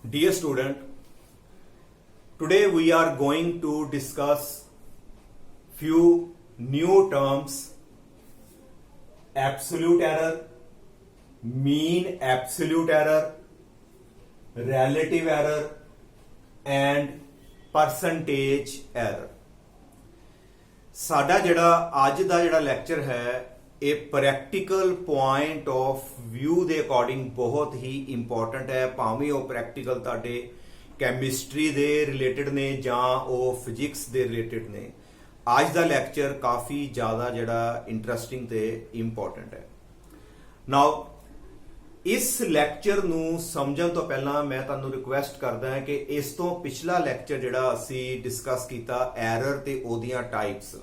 Dear student, today we are going to discuss few new terms: absolute error, mean absolute error, relative error and percentage error। ਸਾਡਾ ਜਿਹੜਾ ਅੱਜ ਦਾ ਜਿਹੜਾ lecture ਹੈ ਇਹ practical point of view ਦੇ according ਬਹੁਤ ਹੀ important ਹੈ, ਭਾਵੇਂ ਉਹ ਪ੍ਰੈਕਟੀਕਲ ਤੁਹਾਡੇ ਕੈਮਿਸਟਰੀ ਦੇ ਰਿਲੇਟਡ ਨੇ ਜਾਂ ਉਹ ਫਿਜ਼ਿਕਸ ਦੇ ਰਿਲੇਟਡ ਨੇ। ਅੱਜ ਦਾ ਲੈਕਚਰ ਕਾਫੀ ਜ਼ਿਆਦਾ ਜਿਹੜਾ ਇੰਟਰਸਟਿੰਗ ਤੇ ਇੰਪੋਰਟੈਂਟ ਹੈ। ਨਾਓ ਇਸ ਲੈਕਚਰ ਨੂੰ ਸਮਝਣ ਤੋਂ ਪਹਿਲਾਂ ਮੈਂ ਤੁਹਾਨੂੰ ਰਿਕੁਐਸਟ ਕਰਦਾ ਹਾਂ ਕਿ ਇਸ ਤੋਂ ਪਿਛਲਾ ਲੈਕਚਰ ਜਿਹੜਾ ਅਸੀਂ ਡਿਸਕਸ ਕੀਤਾ ਐਰਰ ਤੇ ਉਹਦੀਆਂ ਟਾਈਪਸ,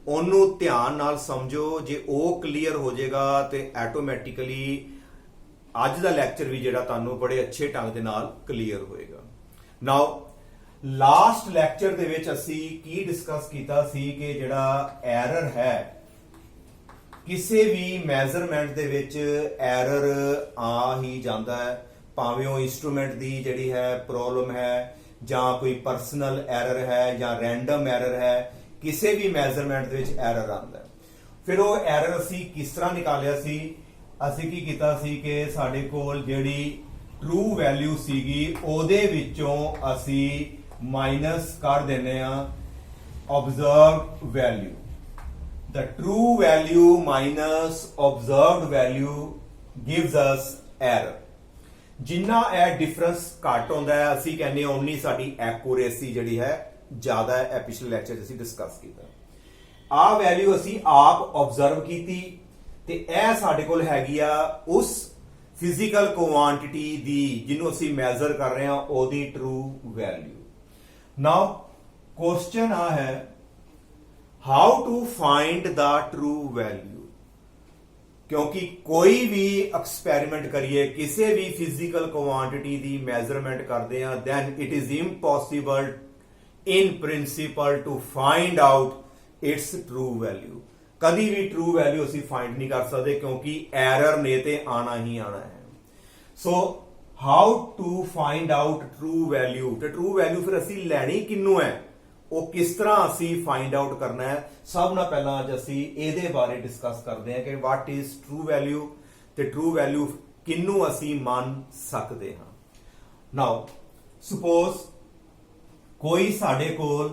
ਉਹਨੂੰ ਧਿਆਨ ਨਾਲ ਸਮਝੋ। ਜੇ ਉਹ ਕਲੀਅਰ ਹੋ ਜਾਏਗਾ ਤੇ ਆਟੋਮੈਟਿਕਲੀ ਅੱਜ ਦਾ ਲੈਕਚਰ ਵੀ ਜਿਹੜਾ ਤੁਹਾਨੂੰ ਬੜੇ ਅੱਛੇ ਢੰਗ ਦੇ ਨਾਲ ਕਲੀਅਰ ਹੋਏਗਾ। ਨਾਓ ਲਾਸਟ ਲੈਕਚਰ ਦੇ ਵਿੱਚ ਅਸੀਂ ਕੀ ਡਿਸਕਸ ਕੀਤਾ ਸੀ ਕਿ ਜਿਹੜਾ ਐਰਰ ਹੈ, ਕਿਸੇ ਵੀ ਮੈਜ਼ਰਮੈਂਟ ਦੇ ਵਿੱਚ ਐਰਰ ਆ ਹੀ ਜਾਂਦਾ ਹੈ, ਭਾਵੇਂ ਉਹ ਇੰਸਟਰੂਮੈਂਟ ਦੀ ਜਿਹੜੀ ਹੈ ਪ੍ਰੋਬਲਮ ਹੈ ਜਾਂ ਕੋਈ ਪਰਸਨਲ ਐਰਰ ਹੈ ਜਾਂ ਰੈਂਡਮ ਐਰਰ ਹੈ, ਕਿਸੇ ਵੀ ਮੈਜ਼ਰਮੈਂਟ ਦੇ ਵਿੱਚ ਐਰਰ ਆਉਂਦਾ ਹੈ। ਫਿਰ ਉਹ ਐਰਰ ਅਸੀਂ ਕਿਸ ਤਰ੍ਹਾਂ ਨਿਕਾਲਿਆ ਸੀ? ਅਸੀਂ ਕੀ ਕੀਤਾ ਸੀ ਕਿ ਸਾਡੇ ਕੋਲ ਜਿਹੜੀ ਟਰੂ ਵੈਲਿਊ ਸੀਗੀ ਉਹਦੇ ਵਿੱਚੋਂ ਅਸੀਂ ਮਾਈਨਸ ਕਰ ਦਿੰਦੇ ਆ ਆਬਜ਼ਰਵਡ value. The true value minus observed value gives us error। ਜਿੰਨਾ ਇਹ ਡਿਫਰੈਂਸ ਘੱਟ ਹੁੰਦਾ ਹੈ ਅਸੀਂ ਕਹਿੰਦੇ ਹਾਂ ਉਨੀ ਸਾਡੀ ਐਕੂਰੇਸੀ ਜਿਹੜੀ ਹੈ ਜ਼ਿਆਦਾ ਹੈ। ਇਹ ਪਿਛਲੇ ਲੈਕਚਰ 'ਚ ਅਸੀਂ ਡਿਸਕਸ ਕੀਤਾ। ਆਹ ਵੈਲਿਊ ਅਸੀਂ ਆਪ ਆਬਜ਼ਰਵ ਕੀਤੀ ਤੇ ਇਹ ਸਾਡੇ ਕੋਲ ਹੈਗੀ ਆ ਉਸ ਫਿਜ਼ੀਕਲ ਕੁਆਂਟੀਟੀ ਦੀ ਜਿਹਨੂੰ ਅਸੀਂ ਮੈਜ਼ਰ ਕਰ ਰਹੇ ਹਾਂ ਉਹਦੀ ਟਰੂ ਵੈਲਿਊ। ਨਾਓ ਕੁਐਸਚਨ ਆ ਹੈ how to find the true value। ਕਿਉਂਕਿ ਕੋਈ ਵੀ ਐਕਸਪੈਰੀਮੈਂਟ ਕਰੀਏ, ਕਿਸੇ ਵੀ ਫਿਜ਼ੀਕਲ ਕੁਆਂਟੀਟੀ ਦੀ ਮੈਜ਼ਰਮੈਂਟ ਕਰਦੇ ਆ, then it is impossible in principle to find out its true value। ਕਦੀ ਵੀ true value ਅਸੀਂ find ਨਹੀਂ ਕਰ ਸਕਦੇ ਕਿਉਂਕਿ error ਨੇ ਤੇ ਆਣਾ ਹੀ ਆਣਾ ਹੈ। so how to find out true value ਤੇ true value ਫਿਰ ਅਸੀਂ ਲੈਣੀ ਕਿੰਨੂੰ ਹੈ, ਉਹ ਕਿਸ ਤਰ੍ਹਾਂ ਅਸੀਂ ਫਾਈਂਡ ਆਊਟ ਕਰਨਾ ਹੈ? ਸਭ ਨਾਲ ਪਹਿਲਾਂ ਅੱਜ ਅਸੀਂ ਇਹਦੇ ਬਾਰੇ ਡਿਸਕਸ ਕਰਦੇ ਹਾਂ ਕਿ ਵਾਟ ਇਜ਼ ਟਰੂ ਵੈਲਿਊ ਤੇ ਟਰੂ ਵੈਲਿਊ ਕਿਹਨੂੰ ਅਸੀਂ ਮੰਨ ਸਕਦੇ ਹਾਂ। ਨਾਓ ਸਪੋਜ਼ ਕੋਈ ਸਾਡੇ ਕੋਲ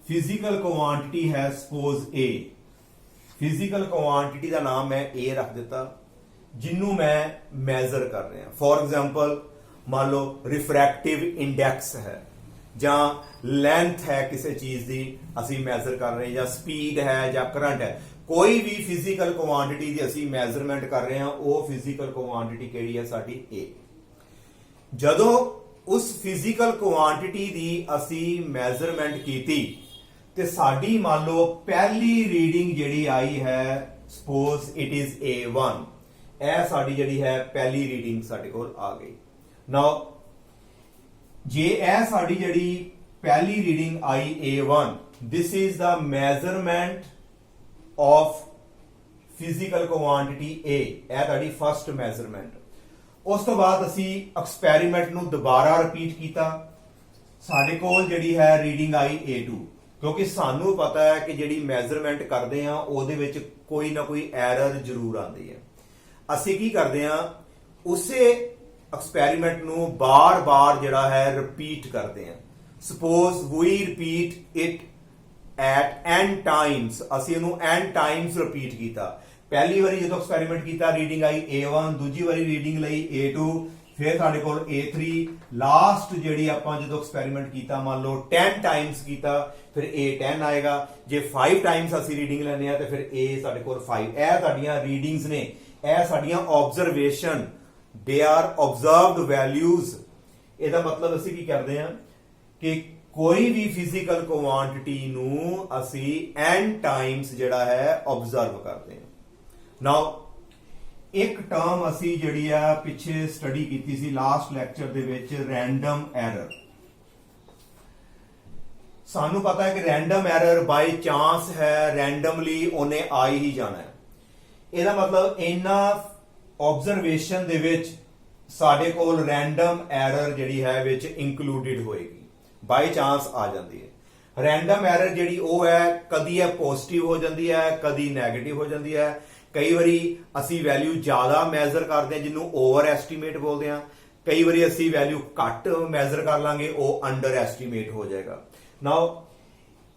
ਫਿਜ਼ੀਕਲ ਕੁਆਂਟੀਟੀ ਹੈ, ਸਪੋਜ਼ A। ਫਿਜ਼ੀਕਲ ਕੁਆਂਟੀਟੀ ਦਾ ਨਾਮ ਮੈਂ A ਰੱਖ ਦਿੱਤਾ, ਜਿਹਨੂੰ ਮੈਂ ਮੈਜ਼ਰ ਕਰ ਰਿਹਾ। ਫੋਰ ਐਗਜ਼ਾਮਪਲ ਮੰਨ ਲਓ ਰਿਫਰੈਕਟਿਵ ਇੰਡੈਕਸ ਹੈ ਜਾਂ ਲੈਂਥ ਹੈ ਕਿਸੇ ਚੀਜ਼ ਦੀ ਅਸੀਂ ਮੈਜ਼ਰ ਕਰ ਰਹੇ, ਜਾਂ ਸਪੀਡ ਹੈ ਜਾਂ ਕਰੰਟ ਹੈ। ਕੋਈ ਵੀ ਫਿਜ਼ੀਕਲ ਕੁਆਂਟੀਟੀ ਦੀ ਅਸੀਂ ਮੈਜ਼ਰਮੈਂਟ ਕਰ ਰਹੇ ਹਾਂ, ਉਹ ਫਿਜ਼ੀਕਲ ਕੁਆਂਟੀਟੀ ਕਿਹੜੀ ਹੈ? ਸਾਡੀ A। ਜਦੋਂ ਉਸ ਫਿਜ਼ੀਕਲ ਕੁਆਂਟੀਟੀ ਦੀ ਅਸੀਂ ਮੈਜ਼ਰਮੈਂਟ ਕੀਤੀ ਤੇ ਸਾਡੀ ਮੰਨ ਲਓ ਪਹਿਲੀ ਰੀਡਿੰਗ ਜਿਹੜੀ ਆਈ ਹੈ, ਸਪੋਜ਼ ਇਟ ਇਜ਼ A1। ਇਹ ਸਾਡੀ ਜਿਹੜੀ ਹੈ ਪਹਿਲੀ ਰੀਡਿੰਗ ਸਾਡੇ ਕੋਲ ਆ ਗਈ। ਨਾਓ ਜੇ ਇਹ ਸਾਡੀ ਜਿਹੜੀ ਪਹਿਲੀ reading I A1, this is the measurement of physical quantity A। ਇਹ ਤੁਹਾਡੀ ਫਸਟ ਮੈਜ਼ਰਮੈਂਟ। ਉਸ ਤੋਂ ਬਾਅਦ ਅਸੀਂ ਐਕਸਪੈਰੀਮੈਂਟ ਨੂੰ ਦੁਬਾਰਾ ਰਿਪੀਟ ਕੀਤਾ, ਸਾਡੇ ਕੋਲ ਜਿਹੜੀ ਹੈ ਰੀਡਿੰਗ ਆਈ A2। ਕਿਉਂਕਿ ਸਾਨੂੰ ਪਤਾ ਹੈ ਕਿ ਜਿਹੜੀ ਮੈਜ਼ਰਮੈਂਟ ਕਰਦੇ ਆ ਉਹਦੇ ਵਿੱਚ ਕੋਈ ਨਾ ਕੋਈ ਐਰਰ ਜ਼ਰੂਰ ਆਉਂਦੀ ਹੈ। ਅਸੀਂ ਕੀ ਕਰਦੇ ਆ, ਉਸੇ ਐਕਸਪੈਰੀਮੈਂਟ ਨੂੰ ਬਾਰ-ਬਾਰ ਜਿਹੜਾ ਹੈ ਰਿਪੀਟ ਕਰਦੇ ਆ। Suppose we repeat it at n times. ਅਸੀਂ ਇਹਨੂੰ n ਟਾਈਮਸ ਰਿਪੀਟ ਕੀਤਾ। ਪਹਿਲੀ ਵਾਰੀ ਜਦੋਂ ਐਕਸਪੈਰੀਮੈਂਟ ਕੀਤਾ ਰੀਡਿੰਗ ਆਈ A1, ਦੂਜੀ ਵਾਰੀ ਰੀਡਿੰਗ ਲਈ A2, ਫਿਰ ਸਾਡੇ ਕੋਲ A3। ਲਾਸਟ ਜਿਹੜੀ ਆਪਾਂ ਜਦੋਂ ਐਕਸਪੈਰੀਮੈਂਟ ਕੀਤਾ ਮੰਨ ਲਓ 10 ਟਾਈਮਸ ਕੀਤਾ, ਫਿਰ A10 ਆਏਗਾ। ਜੇ 5 ਟਾਈਮਸ ਅਸੀਂ ਰੀਡਿੰਗ ਲੈਂਦੇ ਆ ਤੇ ਫਿਰ A ਸਾਡੇ ਕੋਲ 5। ਇਹ ਸਾਡੀਆਂ ਰੀਡਿੰਗਸ ਨੇ, ਇਹ ਸਾਡੀਆਂ observation, they are observed values। ਇਹਦਾ ਮਤਲਬ ਅਸੀਂ ਕੀ ਕਰਦੇ ਹਾਂ ਕਿ ਕੋਈ ਵੀ ਫਿਜ਼ੀਕਲ ਕੁਆਂਟੀਟੀ ਨੂੰ ਅਸੀਂ n ਟਾਈਮਸ ਜਿਹੜਾ ਹੈ ਆਬਜ਼ਰਵ ਕਰਦੇ ਹਾਂ। ਨਾਓ ਇੱਕ ਟਰਮ ਅਸੀਂ ਜਿਹੜੀ ਆ ਪਿੱਛੇ ਸਟੱਡੀ ਕੀਤੀ ਸੀ ਲਾਸਟ ਲੈਕਚਰ ਦੇ ਵਿੱਚ, ਰੈਂਡਮ ਐਰਰ। ਸਾਨੂੰ ਪਤਾ ਹੈ ਕਿ ਰੈਂਡਮ ਐਰਰ ਬਾਈ ਚਾਂਸ ਹੈ, ਰੈਂਡਮਲੀ ਉਹਨੇ ਆ ਹੀ ਜਾਣਾ ਹੈ। ਇਹਦਾ ਮਤਲਬ ਇਹਨਾਂ ਆਬਜ਼ਰਵੇਸ਼ਨ ਦੇ ਵਿੱਚ ਸਾਡੇ ਕੋਲ ਰੈਂਡਮ ਐਰਰ ਜਿਹੜੀ ਹੈ ਵਿੱਚ ਇਨਕਲੂਡਡ ਹੋਏਗੀ, ਬਾਈ ਚਾਂਸ ਆ ਜਾਂਦੀ ਹੈ। ਰੈਂਡਮ ਐਰਰ ਜਿਹੜੀ ਉਹ ਹੈ, ਕਦੀ ਇਹ ਪੋਜ਼ਿਟਿਵ ਹੋ ਜਾਂਦੀ ਹੈ, ਕਦੀ ਨੈਗੇਟਿਵ ਹੋ ਜਾਂਦੀ ਹੈ। ਕਈ ਵਾਰੀ ਅਸੀਂ ਵੈਲਿਊ ਜ਼ਿਆਦਾ ਮੈਜ਼ਰ ਕਰਦੇ ਹਾਂ ਜਿਹਨੂੰ ਓਵਰ ਐਸਟੀਮੇਟ ਬੋਲਦੇ ਹਾਂ, ਕਈ ਵਾਰੀ ਅਸੀਂ ਵੈਲਿਊ ਘੱਟ ਮੈਜ਼ਰ ਕਰ ਲਾਂਗੇ, ਉਹ ਅੰਡਰ ਐਸਟੀਮੇਟ ਹੋ ਜਾਏਗਾ। ਨਾਓ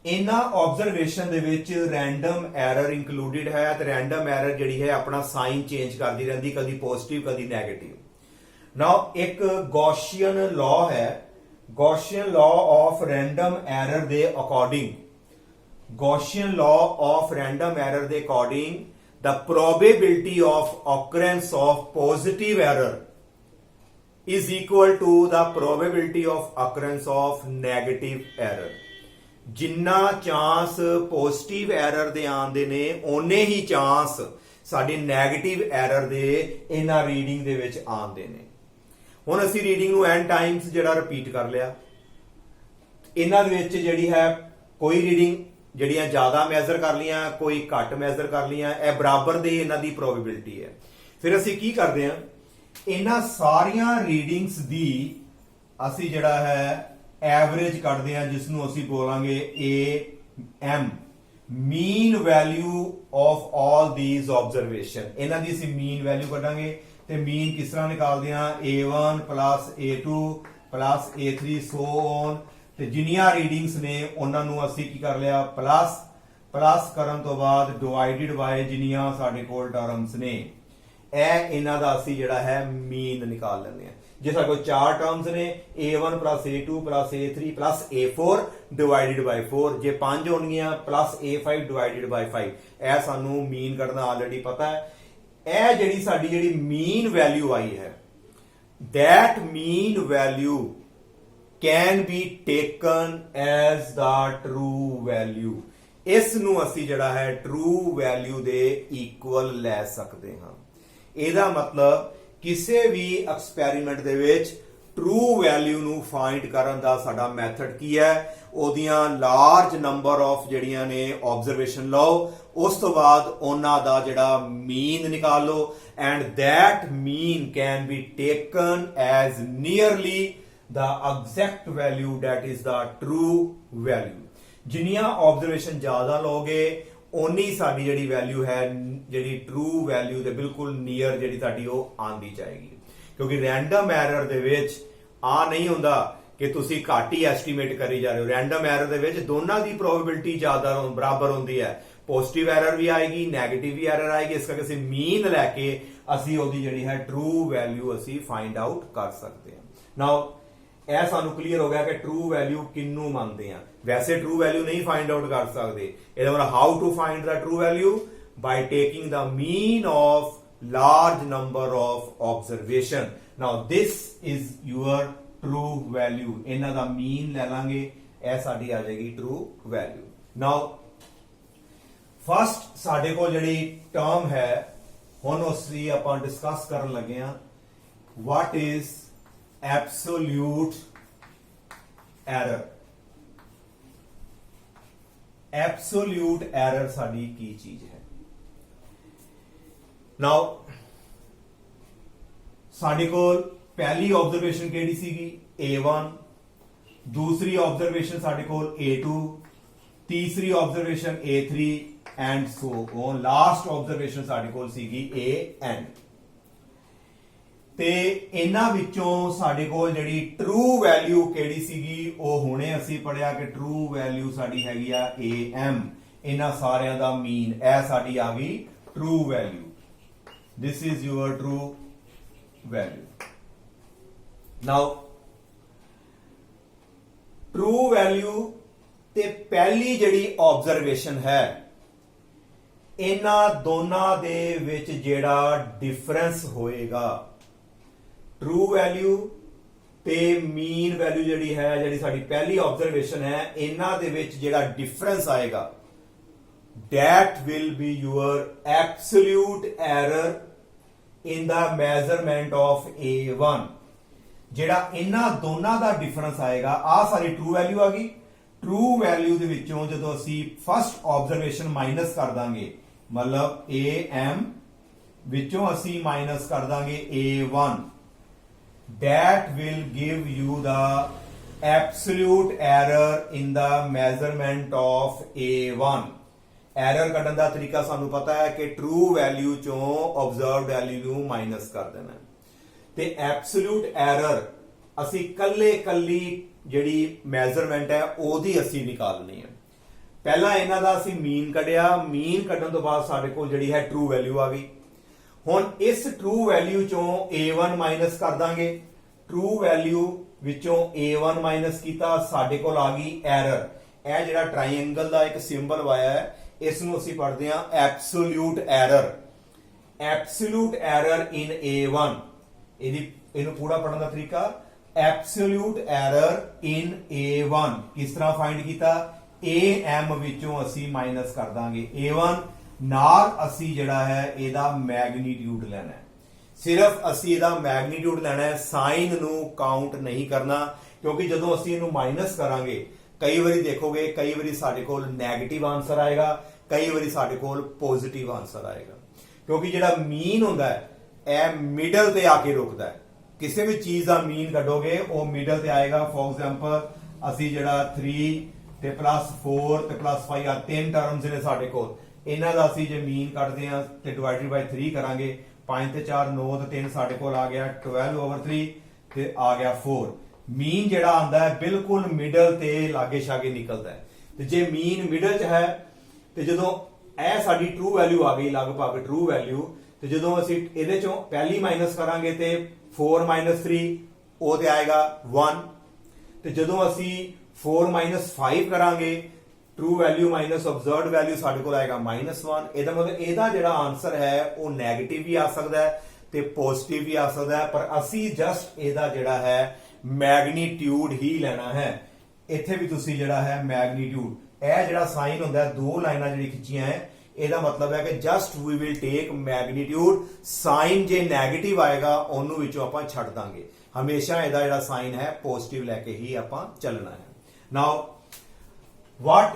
ਇਹਨਾਂ ਆਬਜ਼ਰਵੇਸ਼ਨ ਦੇ ਵਿੱਚ ਰੈਂਡਮ ਐਰਰ ਇਨਕਲੂਡਡ ਹੈ, ਤੇ ਰੈਂਡਮ ਐਰਰ ਜਿਹੜੀ ਹੈ ਆਪਣਾ ਸਾਈਨ ਚੇਂਜ ਕਰਦੀ ਰਹਿੰਦੀ, ਕਦੀ ਪੋਜ਼ਿਟਿਵ ਕਦੀ ਨੈਗੇਟਿਵ। ਨਾਓ ਇੱਕ ਗੌਸੀਅਨ ਲਾਅ ਹੈ, Gaussian law of random error ਦੇ according, Gaussian law of random error ਦੇ according the probability of occurrence of positive error is equal to the probability of occurrence of negative error। ਜਿੰਨਾ chance positive error ਦੇ ਆਉਂਦੇ ਨੇ ਓਨੇ ਹੀ chance ਸਾਡੇ negative error ਦੇ ਇਹਨਾਂ reading ਦੇ ਵਿੱਚ ਆਉਂਦੇ ਨੇ। ਹੁਣ ਅਸੀਂ ਰੀਡਿੰਗ ਨੂੰ n ਟਾਈਮਸ ਜਿਹੜਾ ਰਿਪੀਟ ਕਰ ਲਿਆ, ਇਹਨਾਂ ਦੇ ਵਿੱਚ ਜਿਹੜੀ ਹੈ ਕੋਈ ਰੀਡਿੰਗ ਜਿਹੜੀਆਂ ਜ਼ਿਆਦਾ ਮੈਜ਼ਰ ਕਰ ਲੀਆਂ, ਕੋਈ ਘੱਟ ਮੈਜ਼ਰ ਕਰ ਲੀਆਂ, ਇਹ ਬਰਾਬਰ ਦੇ ਇਹਨਾਂ ਦੀ ਪ੍ਰੋਬੇਬਿਲਿਟੀ ਹੈ। ਫਿਰ ਅਸੀਂ ਕੀ ਕਰਦੇ ਹਾਂ, ਇਹਨਾਂ ਸਾਰੀਆਂ ਰੀਡਿੰਗਸ ਦੀ ਅਸੀਂ ਜਿਹੜਾ ਹੈ ਐਵਰੇਜ ਕੱਢਦੇ ਹਾਂ, ਜਿਸ ਨੂੰ ਅਸੀਂ ਬੋਲਾਂਗੇ AM, mean value of all these observation. ਇਹਨਾਂ ਦੀ ਅਸੀਂ ਮੀਨ ਵੈਲਿਊ ਕੱਢਾਂਗੇ, ਤੇ ਮੀਨ ਕਿਸ ਤਰ੍ਹਾਂ ਨਿਕਾਲਦੇ ਹਾਂ, A1 plus A2 plus A3 so on। ਤੇ ਜਿੰਨੀਆਂ ਰੀਡਿੰਗਸ ਨੇ ਉਹਨਾਂ ਨੂੰ ਅਸੀਂ ਕੀ ਕਰ ਲਿਆ, ਪਲੱਸ ਕਰਨ ਤੋਂ ਬਾਅਦ ਡਿਵਾਈਡਡ ਬਾਏ ਜਿੰਨੀਆਂ ਸਾਡੇ ਕੋਲ ਟਰਮਸ ਨੇ, ਇਹ ਇਹਨਾਂ ਦਾ ਅਸੀਂ ਜਿਹੜਾ ਹੈ ਮੀਨ ਨਿਕਾਲ ਲੈਂਦੇ ਹਾਂ। ਜੇ ਸਾਡੇ ਕੋਲ 4 ਟਰਮਸ ਨੇ, A1 plus A2 plus A3 plus A4 divided by 4, ਜੇ 5 ਹੋਣਗੀਆਂ plus A5 ਡਿਵਾਈਡਡ ਬਾਈ 5, ਇਹ ਸਾਨੂੰ ਮੀਨ ਕੱਢਣਾ ਆਲਰੇਡੀ ਪਤਾ ਹੈ। ਇਹ ਜਿਹੜੀ ਸਾਡੀ ਜਿਹੜੀ ਮੀਨ ਵੈਲਿਊ ਆਈ ਹੈ, that mean value can be taken as the true value। ਇਸ ਨੂੰ ਅਸੀਂ ਜਿਹੜਾ ਹੈ true value ਦੇ ਇਕੁਅਲ ਲੈ ਸਕਦੇ ਹਾਂ। ਇਹਦਾ ਮਤਲਬ ਕਿਸੇ ਵੀ ਐਕਸਪੈਰੀਮੈਂਟ ਦੇ ਵਿੱਚ ਟਰੂ ਵੈਲਿਊ ਨੂੰ ਫਾਈਂਡ ਕਰਨ ਦਾ ਸਾਡਾ ਮੈਥਡ ਕੀ ਹੈ, ਉਹਦੀਆਂ ਲਾਰਜ ਨੰਬਰ ਆਫ ਜਿਹੜੀਆਂ ਨੇ ਆਬਜ਼ਰਵੇਸ਼ਨ ਲਓ, ਉਸ ਤੋਂ ਬਾਅਦ ਉਹਨਾਂ ਦਾ ਜਿਹੜਾ ਮੀਨ ਨਿਕਾਲ ਲਓ, and that mean can be taken as nearly the exact value that is the true value। ਜਿੰਨੀਆਂ ਆਬਜ਼ਰਵੇਸ਼ਨ ਜ਼ਿਆਦਾ ਲਓਗੇ ਓਨੀ ਸਾਡੀ ਜਿਹੜੀ ਵੈਲਿਊ ਹੈ, ਜਿਹੜੀ ਟਰੂ ਵੈਲਿਊ ਦੇ ਬਿਲਕੁਲ ਨੀਅਰ ਜਿਹੜੀ ਤੁਹਾਡੀ ਉਹ ਆਂਦੀ ਜਾਏਗੀ। ਕਿਉਂਕਿ ਰੈਂਡਮ ਐਰਰ ਦੇ ਵਿੱਚ ਆ ਨਹੀਂ ਹੁੰਦਾ ਕਿ ਤੁਸੀਂ ਘੱਟ ਹੀ ਐਸਟੀਮੇਟ ਕਰੀ ਜਾ ਰਹੇ ਹੋ। ਰੈਂਡਮ ਐਰਰ ਦੇ ਵਿੱਚ ਦੋਨਾਂ ਦੀ ਪ੍ਰੋਬੇਬਿਲਿਟੀ ਜ਼ਿਆਦਾ ਬਰਾਬਰ ਹੁੰਦੀ ਹੈ, ਪੋਜ਼ਿਟਿਵ ਐਰਰ ਵੀ ਆਏਗੀ, ਨੈਗੇਟਿਵ ਵੀ ਐਰਰ ਆਏਗੀ। ਇਸ ਕਰਕੇ ਅਸੀਂ ਮੀਨ ਲੈ ਕੇ ਅਸੀਂ ਉਹਦੀ ਜਿਹੜੀ ਹੈ ਟਰੂ ਵੈਲਿਊ ਅਸੀਂ ਫਾਈਂਡ ਆਊਟ ਕਰ ਸਕਦੇ ਹਾਂ। ਨਾਓ ਇਹ ਸਾਨੂੰ ਕਲੀਅਰ ਹੋ ਗਿਆ ਕਿ ਟਰੂ ਵੈਲਿਊ ਕਿੰਨੂੰ ਮੰਨਦੇ ਆ। ਵੈਸੇ ਟਰੂ ਵੈਲਿਊ ਨਹੀਂ ਫਾਈਂਡ ਆਊਟ ਕਰ ਸਕਦੇ। ਇਹਦਾ ਮਤਲਬ how to find the true value, by taking the mean of large number of observation. Now this is your true value. ਇਹਨਾਂ ਦਾ ਮੀਨ ਲੈ ਲਾਂਗੇ, ਇਹ ਸਾਡੀ ਆ ਜਾਏਗੀ ਟਰੂ ਵੈਲਿਊ। ਨਾਓ ਫਸਟ ਸਾਡੇ ਕੋਲ ਜਿਹੜੀ ਟਰਮ ਹੈ, ਹੁਣ ਅਸੀਂ ਆਪਾਂ ਡਿਸਕਸ ਕਰਨ ਲੱਗੇ ਆ, what is absolute error। absolute error ਸਾਡੀ ਕੀ ਚੀਜ਼ ਹੈ। ਨਾਓ ਸਾਡੇ ਕੋਲ ਪਹਿਲੀ ਆਬਜ਼ਰਵੇਸ਼ਨ ਕਿਹੜੀ ਸੀਗੀ, A1, ਦੂਸਰੀ ਆਬਜ਼ਰਵੇਸ਼ਨ ਸਾਡੇ ਕੋਲ A2, ਤੀਸਰੀ observation A3 and so on. Last observation ਸਾਡੇ ਕੋਲ ਸੀਗੀ AN। ਤੇ ਇਹਨਾਂ ਵਿੱਚੋਂ ਸਾਡੇ ਕੋਲ ਜਿਹੜੀ ਟਰੂ ਵੈਲਿਊ ਕਿਹੜੀ ਸੀਗੀ, ਉਹ ਹੁਣੇ ਅਸੀਂ ਪੜਿਆ ਕਿ ਟਰੂ ਵੈਲਿਊ ਸਾਡੀ ਹੈਗੀ ਆ AM। ਇਹਨਾਂ ਸਾਰਿਆਂ ਦਾ ਮੀਨ, ਇਹ ਸਾਡੀ ਆ ਗਈ true value. This is your true value. Now true value ਤੇ ਪਹਿਲੀ ਜਿਹੜੀ ਆਬਜ਼ਰਵੇਸ਼ਨ ਹੈ, ਇਹਨਾਂ ਦੋਨਾਂ ਦੇ ਵਿੱਚ ਜਿਹੜਾ ਡਿਫਰੈਂਸ ਹੋਏਗਾ, ਟਰੂ ਵੈਲਿਊ ਤੇ ਮੀਨ ਵੈਲਿਊ ਜਿਹੜੀ ਹੈ, ਜਿਹੜੀ ਸਾਡੀ ਪਹਿਲੀ ਆਬਜ਼ਰਵੇਸ਼ਨ ਹੈ, ਇਹਨਾਂ ਦੇ ਵਿੱਚ ਜਿਹੜਾ ਡਿਫਰੈਂਸ ਆਏਗਾ, that will be your absolute error in the measurement of A1। ਜਿਹੜਾ ਇਹਨਾਂ ਦੋਨਾਂ ਦਾ ਡਿਫਰੈਂਸ ਆਏਗਾ, ਆ ਸਾਰੀ ਟਰੂ ਵੈਲਿਊ ਆ ਗਈ। ਟਰੂ ਵੈਲਿਊ ਦੇ ਵਿੱਚੋਂ ਜਦੋਂ ਅਸੀਂ ਫਸਟ ਆਬਜ਼ਰਵੇਸ਼ਨ ਮਾਈਨਸ ਕਰ ਦਾਂਗੇ, ਮਤਲਬ AM ਵਿੱਚੋਂ ਅਸੀਂ ਮਾਈਨਸ ਕਰ ਦਾਂਗੇ A1, that will give you the absolute error in the measurement of A1। Error ਕੱਢਣ ਦਾ ਤਰੀਕਾ ਸਾਨੂੰ ਪਤਾ ਹੈ ਕਿ ਟਰੂ ਵੈਲਿਊ ਚੋਂ ਆਬਜ਼ਰਵਡ ਵੈਲਿਊ ਨੂੰ ਮਾਈਨਸ ਕਰ ਦੇਣਾ ਤੇ ਐਬਸੋਲੂਟ ਐਰਰ ਅਸੀਂ ਕੱਲੀ ਜਿਹੜੀ ਮੈਜ਼ਰਮੈਂਟ ਹੈ ਉਹਦੀ ਅਸੀਂ ਨਿਕਾਲਣੀ ਹੈ। ਪਹਿਲਾਂ ਇਹਨਾਂ ਦਾ ਅਸੀਂ ਮੀਨ ਕੱਢਿਆ, ਮੀਨ ਕੱਢਣ ਤੋਂ ਬਾਅਦ ਸਾਡੇ ਕੋਲ ਜਿਹੜੀ ਹੈ ਟਰੂ ਵੈਲਿਊ ਆ ਗਈ। ਹੁਣ ਇਸ ਟਰੂ ਵੈਲਿਊ ਚੋਂ A1 ਮਾਈਨਸ ਕਰ ਦਾਂਗੇ। ਟਰੂ ਵੈਲਿਊ ਵਿੱਚੋਂ A1 ਮਾਈਨਸ ਕੀਤਾ, ਸਾਡੇ ਕੋਲ ਆ ਗਈ ਐਰਰ। ਇਹ ਜਿਹੜਾ ਟ੍ਰਾਇੰਗਲ ਦਾ ਇੱਕ ਸਿੰਬਲ ਵਾਇਆ ਹੈ ਇਸ ਨੂੰ ਅਸੀਂ ਪੜ੍ਹਦੇ ਹਾਂ ਐਬਸੋਲੂਟ ਐਰਰ। ਐਬਸੋਲੂਟ ਐਰਰ ਇਨ A1, ਇਹਨੂੰ ਪੂਰਾ ਪੜ੍ਹਨ ਦਾ ਤਰੀਕਾ ਐਬਸੋਲੂਟ ਐਰਰ ਇਨ A1 ਕਿਸ ਤਰ੍ਹਾਂ ਫਾਈਂਡ ਕੀਤਾ? AM ਵਿੱਚੋਂ ਅਸੀਂ ਮਾਈਨਸ ਕਰ ਦਾਂਗੇ A1 ਨਾਲ ਅਸੀਂ ਜਿਹੜਾ ਹੈ ਇਹਦਾ ਮੈਗਨੀਟਿਊਡ ਲੈਣਾ ਹੈ। ਸਿਰਫ ਅਸੀਂ ਇਹਦਾ ਮੈਗਨੀਟਿਊਡ ਲੈਣਾ ਹੈ, ਸਾਈਨ ਨੂੰ ਕਾਊਂਟ ਨਹੀਂ ਕਰਨਾ, ਕਿਉਂਕਿ ਜਦੋਂ ਅਸੀਂ ਇਹਨੂੰ ਮਾਈਨਸ ਕਰਾਂਗੇ ਕਈ ਵਾਰੀ ਦੇਖੋਗੇ ਕਈ ਵਾਰੀ ਸਾਡੇ ਕੋਲ ਨੈਗੇਟਿਵ ਆਨਸਰ ਆਏਗਾ, ਕਈ ਵਾਰੀ ਸਾਡੇ ਕੋਲ ਪੋਜ਼ਿਟਿਵ ਆਨਸਰ ਆਏਗਾ, ਕਿਉਂਕਿ ਜਿਹੜਾ ਮੀਨ ਹੁੰਦਾ ਹੈ ਇਹ ਮਿਡਲ ਤੇ ਆ ਕੇ ਰੁਕਦਾ ਹੈ। ਕਿਸੇ ਵੀ ਚੀਜ਼ ਦਾ ਮੀਨ ਕੱਢੋਗੇ ਉਹ ਮਿਡਲ ਤੇ ਆਏਗਾ। ਫੋਰ ਐਗਜ਼ਾਮਪਲ ਅਸੀਂ ਜਿਹੜਾ 3 ਤੇ +4 ਤੇ +5 ਆ ਤਿੰਨ ਟਰਮਸ ਨੇ ਸਾਡੇ ਕੋਲ, ਇਹਨਾਂ ਦਾ ਅਸੀਂ ਜੇ ਮੀਨ ਕੱਢਦੇ ਆ ਤੇ ਡਿਵਾਈਡਡ ਬਾਈ 3 ਕਰਾਂਗੇ, 5 ਤੇ 4 9 ਤੇ 3 ਸਾਡੇ ਕੋਲ ਆ ਗਿਆ 12/3 ਤੇ ਆ ਗਿਆ 4। ਮੀਨ ਜਿਹੜਾ ਆਂਦਾ ਹੈ ਬਿਲਕੁਲ ਮਿਡਲ ਤੇ ਲਾਗੇ ਛਾਗੇ ਨਿਕਲਦਾ ਹੈ। ਤੇ ਜੇ ਮੀਨ ਮਿਡਲ ਚ ਹੈ ਤੇ ਜਦੋਂ ਇਹ ਸਾਡੀ ਟਰੂ ਵੈਲਿਊ ਆ ਗਈ ਲਗਭਗ ਟਰੂ ਵੈਲਿਊ, ਤੇ ਜਦੋਂ ਅਸੀਂ ਇਹਦੇ ਚੋਂ ਪਹਿਲੀ ਮਾਈਨਸ ਕਰਾਂਗੇ ਤੇ 4 - 3 ਉਹ ਤੇ ਆਏਗਾ 1, ਤੇ ਜਦੋਂ ਅਸੀਂ 4 - 5 ਕਰਾਂਗੇ ਟਰੂ ਵੈਲਿਊ ਮਾਈਨਸ ਆਬਜ਼ਰਵਡ ਵੈਲਿਊ ਸਾਡੇ ਕੋਲ ਆਏਗਾ -1। ਇਹਦਾ ਮਤਲਬ ਇਹਦਾ ਜਿਹੜਾ ਆਨਸਰ ਹੈ ਉਹ ਨੈਗੇਟਿਵ ਵੀ ਆ ਸਕਦਾ ਹੈ ਤੇ ਪੋਜ਼ਿਟਿਵ ਵੀ ਆ ਸਕਦਾ ਹੈ, ਪਰ ਅਸੀਂ ਜਸਟ ਇਹਦਾ ਜਿਹੜਾ ਹੈ ਮੈਗਨੀਟਿਊਡ ਹੀ ਲੈਣਾ ਹੈ। ਇੱਥੇ ਵੀ ਤੁਸੀਂ ਜਿਹੜਾ ਹੈ ਮੈਗਨੀਟਿਊਡ, ਇਹ ਜਿਹੜਾ ਸਾਈਨ ਹੁੰਦਾ ਹੈ ਦੋ ਲਾਈਨਾਂ ਜਿਹੜੀ ਖਿੱਚੀਆਂ ਹੈ ਇਹਦਾ ਮਤਲਬ ਹੈ ਕਿ just we will take magnitude. Sign ਜੇ ਨੈਗੇਟਿਵ ਆਏਗਾ ਉਹਨੂੰ ਵਿੱਚੋਂ ਆਪਾਂ ਛੱਡ ਦਾਂਗੇ, ਹਮੇਸ਼ਾ ਇਹਦਾ ਜਿਹੜਾ ਸਾਈਨ ਹੈ ਪੋਜ਼ਿਟਿਵ ਲੈ ਕੇ ਹੀ ਆਪਾਂ ਚੱਲਣਾ ਹੈ। ਨਾਓ what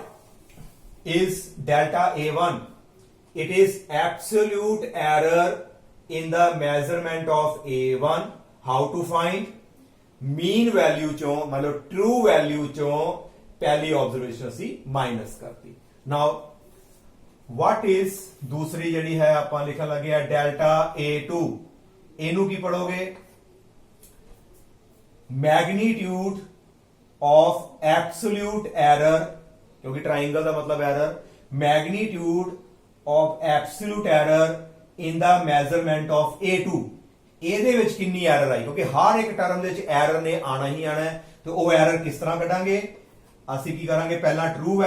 is delta A1? It is absolute error in the measurement of A1. How to find? mean value ਚੋਂ ਮਤਲਬ true value ਚੋਂ ਪਹਿਲੀ observation ਅਸੀਂ ਮਾਈਨਸ ਕਰਤੀ। now what is ਦੂਸਰੀ ਜਿਹੜੀ ਹੈ ਆਪਾਂ ਲਿਖਣ ਲੱਗੇ ਆ delta A2। ਇਹਨੂੰ ਕੀ ਪੜੋਗੇ? magnitude of absolute error, क्योंकि ट्राइंगल का मतलब error, magnitude of absolute error in the measurement of A2। ਇਹਦੇ ਵਿੱਚ ਕਿੰਨੀ ਐਰਰ ਆਈ, ਕਿਉਂਕਿ ਹਰ ਇੱਕ ਟਰਮ ਦੇ ਵਿੱਚ ਐਰਰ ਨੇ ਆਣਾ ਹੀ ਆਣਾ ਹੈ, ਤੇ ਉਹ ਐਰਰ ਕਿਸ ਤਰ੍ਹਾਂ ਕੱਢਾਂਗੇ? ਅਸੀਂ ਕੀ ਕਰਾਂਗੇ? ਪਹਿਲਾਂ ਟਰੂ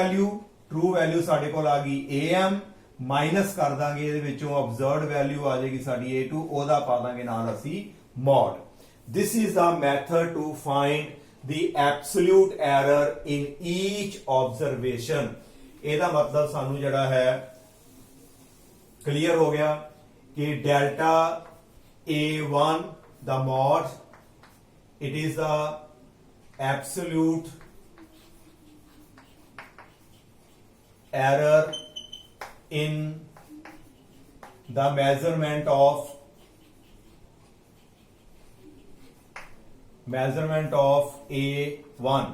ਵੈਲਿਊ ਸਾਡੇ ਕੋਲ ਆ ਗਈ AM, ਮਾਈਨਸ ਕਰ ਦਾਂਗੇ ਇਹਦੇ ਵਿੱਚੋਂ ਆਬਜ਼ਰਵਡ ਵੈਲਿਊ ਆ ਜਾਏਗੀ ਸਾਡੀ A2, ਉਹਦਾ ਪਾ ਦਾਂਗੇ ਨਾਲ ਅਸੀਂ mod. This is the method to find the absolute error in each observation। ਇਹਦਾ ਮਤਲਬ ਸਾਨੂੰ ਜਿਹੜਾ ਹੈ ਕਲੀਅਰ ਹੋ ਗਿਆ ਕਿ delta A1 the mod, it is the absolute error in the measurement of A1।